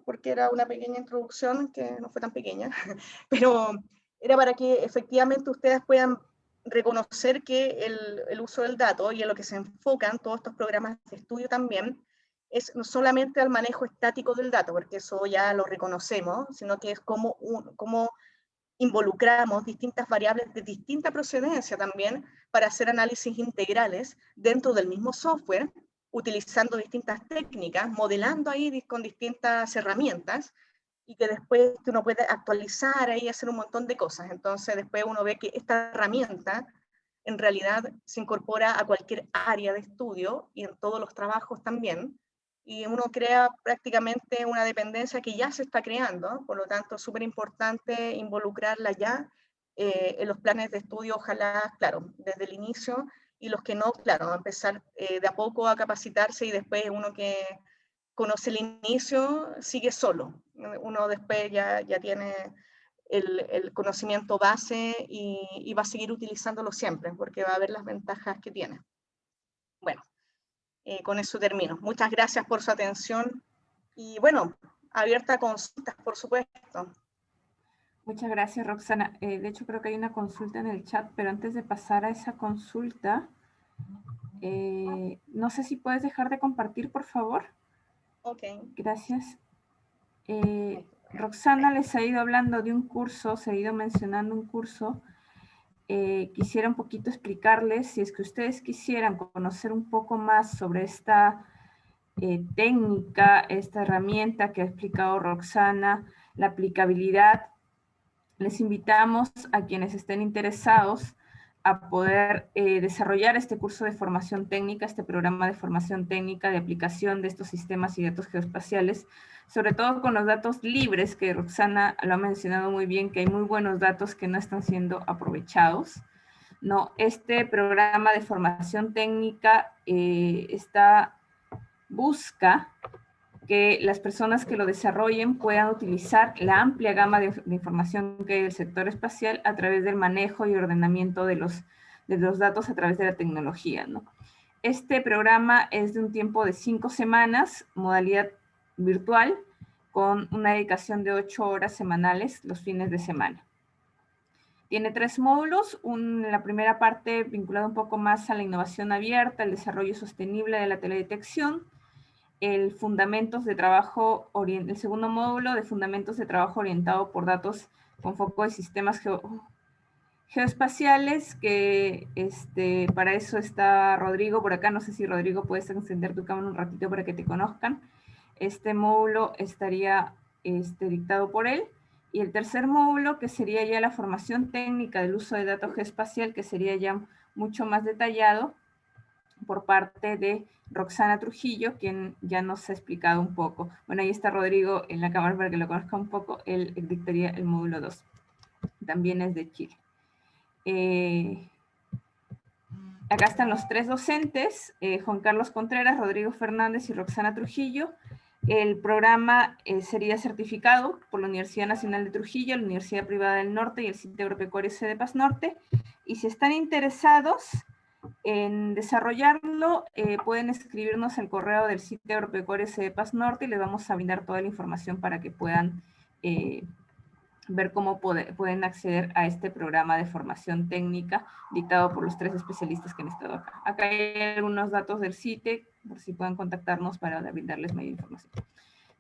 S5: porque era una pequeña introducción, que no fue tan pequeña, pero era para que efectivamente ustedes puedan reconocer que el uso del dato y en lo que se enfocan todos estos programas de estudio también es no solamente al manejo estático del dato, porque eso ya lo reconocemos, sino que es cómo involucramos distintas variables de distinta procedencia también para hacer análisis integrales dentro del mismo software, utilizando distintas técnicas, modelando ahí con distintas herramientas, y que después uno puede actualizar ahí, hacer un montón de cosas. Entonces después uno ve que esta herramienta en realidad se incorpora a cualquier área de estudio y en todos los trabajos también, y uno crea prácticamente una dependencia que ya se está creando, por lo tanto es súper importante involucrarla ya en los planes de estudio, ojalá, claro, desde el inicio, y los que no, claro, empezar de a poco a capacitarse, y después uno que conoce el inicio sigue solo, uno después ya tiene el conocimiento base y va a seguir utilizándolo siempre, porque va a ver las ventajas que tiene. Bueno. Con eso termino. Muchas gracias por su atención y bueno, abierta a consultas, por supuesto.
S1: Muchas gracias, Roxana. De hecho, creo que hay una consulta en el chat, pero antes de pasar a esa consulta, no sé si puedes dejar de compartir, por favor.
S5: Ok.
S1: Gracias. Roxana les ha ido hablando de un curso, se ha ido mencionando un curso. Quisiera un poquito explicarles, si es que ustedes quisieran conocer un poco más sobre esta técnica, esta herramienta que ha explicado Roxana, la aplicabilidad, les invitamos a quienes estén interesados a poder desarrollar este curso de formación técnica, este programa de formación técnica de aplicación de estos sistemas y datos geoespaciales, sobre todo con los datos libres, que Roxana lo ha mencionado muy bien, que hay muy buenos datos que no están siendo aprovechados. No, este programa de formación técnica busca que las personas que lo desarrollen puedan utilizar la amplia gama de información que hay del sector espacial a través del manejo y ordenamiento de los datos a través de la tecnología, ¿no? Este programa es de un tiempo de 5 semanas, modalidad virtual, con una dedicación de 8 horas semanales los fines de semana. Tiene 3 módulos, la primera parte vinculada un poco más a la innovación abierta, el desarrollo sostenible de la teledetección, el segundo módulo de fundamentos de trabajo orientado por datos con foco de sistemas geoespaciales, que para eso está Rodrigo por acá. No sé si Rodrigo puedes encender tu cámara un ratito para que te conozcan. Este módulo estaría dictado por él. Y el tercer módulo, que sería ya la formación técnica del uso de datos geoespacial, que sería ya mucho más detallado por parte de Roxana Trujillo, quien ya nos ha explicado un poco. Bueno, ahí está Rodrigo en la cámara para que lo conozca un poco. Él dictaría el módulo 2. También es de Chile. Acá están los 3 docentes, Juan Carlos Contreras, Rodrigo Fernández y Roxana Trujillo. El programa sería certificado por la Universidad Nacional de Trujillo, la Universidad Privada del Norte y el Sitio Agropecuario CDPAS Norte. Y si están interesados en desarrollarlo, pueden escribirnos al correo del Sitio Agropecuario CDPAS Norte y les vamos a brindar toda la información para que puedan ver cómo pueden acceder a este programa de formación técnica dictado por los 3 especialistas que han estado acá. Acá hay algunos datos del CITE, por si puedan contactarnos para brindarles mayor información.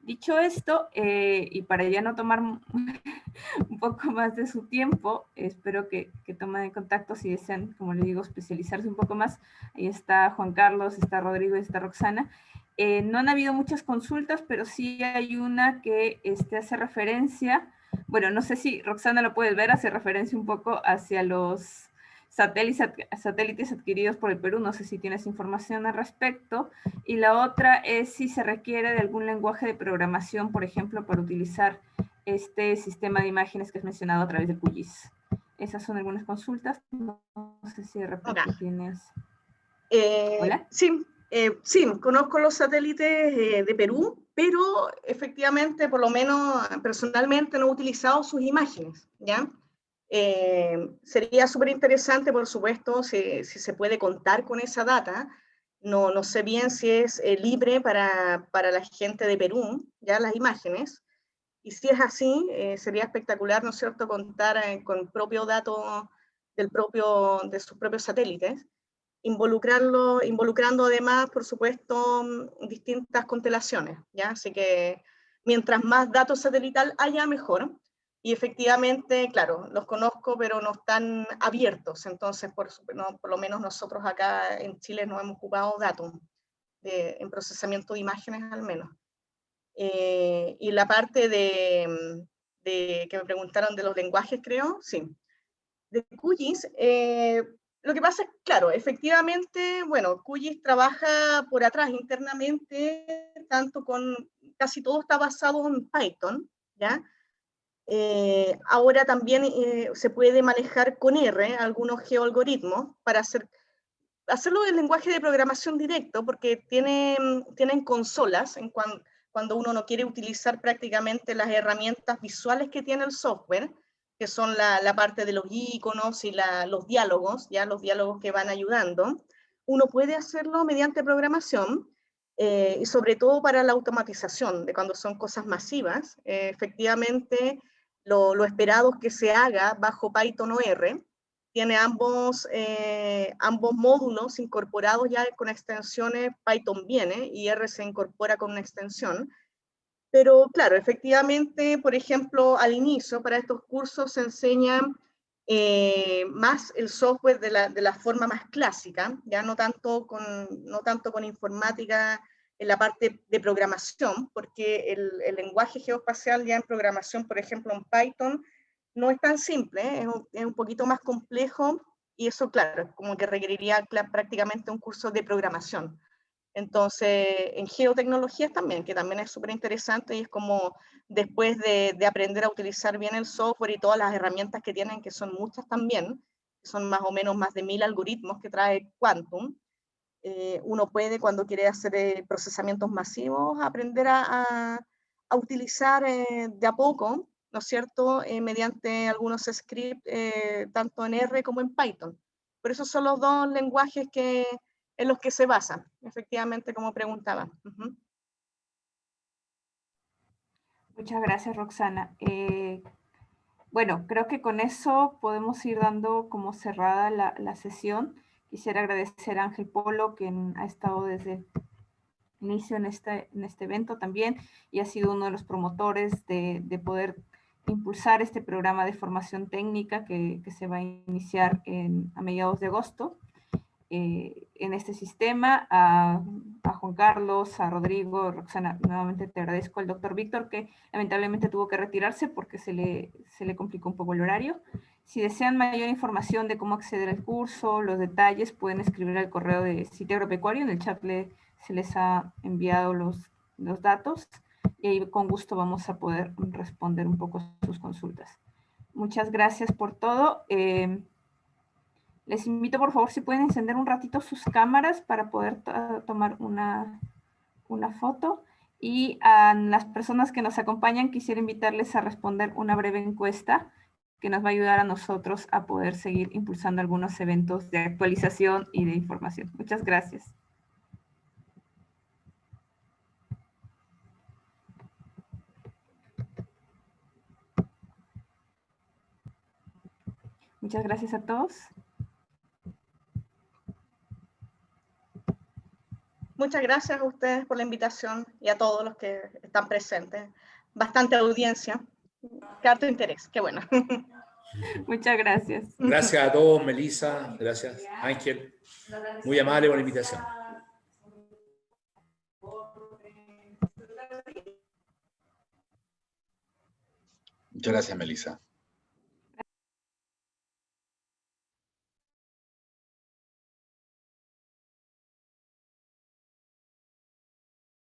S1: Dicho esto, y para ya no tomar un poco más de su tiempo, espero que tomen contacto si desean, como les digo, especializarse un poco más. Ahí está Juan Carlos, está Rodrigo y está Roxana. No han habido muchas consultas, pero sí hay una que hace referencia. Bueno, no sé si Roxana lo puedes ver, hace referencia un poco hacia los satélites adquiridos por el Perú. No sé si tienes información al respecto. Y la otra es si se requiere de algún lenguaje de programación, por ejemplo, para utilizar este sistema de imágenes que has mencionado a través de QGIS. Esas son algunas consultas. No sé si de repente tienes...
S5: ¿Hola? Sí, conozco los satélites de Perú, pero efectivamente, por lo menos personalmente, no he utilizado sus imágenes, ¿ya? Sería súper interesante, por supuesto, si se puede contar con esa data. No sé bien si es libre para la gente de Perú, ya las imágenes. Y si es así, sería espectacular, ¿no es cierto?, contar con propio dato de sus propios satélites, involucrando además, por supuesto, distintas constelaciones, ¿ya? Así que mientras más datos satelital haya, mejor. Y efectivamente, claro, los conozco, pero no están abiertos. Entonces, por lo menos nosotros acá en Chile no hemos ocupado datos en procesamiento de imágenes al menos. Y la parte de que me preguntaron de los lenguajes, creo, sí. De QGIS, lo que pasa es, claro, efectivamente, bueno, QGIS trabaja por atrás internamente, casi todo está basado en Python, ¿ya? Ahora también se puede manejar con R, algunos geoalgoritmos, para hacerlo en lenguaje de programación directo, porque tienen consolas cuando uno no quiere utilizar prácticamente las herramientas visuales que tiene el software, que son la parte de los iconos y los diálogos, ya los diálogos que van ayudando. Uno puede hacerlo mediante programación, y sobre todo para la automatización, de cuando son cosas masivas. Efectivamente, lo esperado es que se haga bajo Python o R. Tiene ambos módulos incorporados ya con extensiones. Python viene y R se incorpora con una extensión. Pero claro, efectivamente, por ejemplo, al inicio para estos cursos se enseña más el software de la forma más clásica, ya no tanto con informática en la parte de programación, porque el lenguaje geoespacial ya en programación, por ejemplo, en Python, no es tan simple, es un poquito más complejo, y eso, claro, como que requeriría prácticamente un curso de programación. Entonces, en geotecnologías también, que también es súper interesante, y es como después de aprender a utilizar bien el software y todas las herramientas que tienen, que son muchas también, son más o menos más de 1000 algoritmos que trae Quantum, uno puede, cuando quiere hacer procesamientos masivos, aprender a utilizar de a poco, ¿no es cierto?, mediante algunos scripts, tanto en R como en Python. Por eso son los dos lenguajes que en los que se basa, efectivamente, como preguntaba.
S1: Muchas gracias, Roxana. Bueno, creo que con eso podemos ir dando como cerrada la sesión. Quisiera agradecer a Ángel Polo, quien ha estado desde el inicio en este evento también y ha sido uno de los promotores de poder impulsar este programa de formación técnica que se va a iniciar a mediados de agosto. En este sistema, a Juan Carlos, a Rodrigo, Roxana, nuevamente te agradezco, al doctor Víctor, que lamentablemente tuvo que retirarse porque se le complicó un poco el horario. Si desean mayor información de cómo acceder al curso, los detalles, pueden escribir al correo de Sitio Agropecuario, en el chat se les ha enviado los datos, y ahí con gusto vamos a poder responder un poco sus consultas. Muchas gracias por todo. Les invito, por favor, si pueden encender un ratito sus cámaras para poder tomar una foto. Y a las personas que nos acompañan, quisiera invitarles a responder una breve encuesta que nos va a ayudar a nosotros a poder seguir impulsando algunos eventos de actualización y de información. Muchas gracias. Muchas gracias a todos.
S5: Muchas gracias a ustedes por la invitación y a todos los que están presentes. Bastante audiencia, qué harto interés, qué bueno.
S1: Muchas gracias.
S4: Gracias a todos, Melissa, gracias, Ángel. Muy amable por la invitación.
S6: Muchas gracias, Melissa.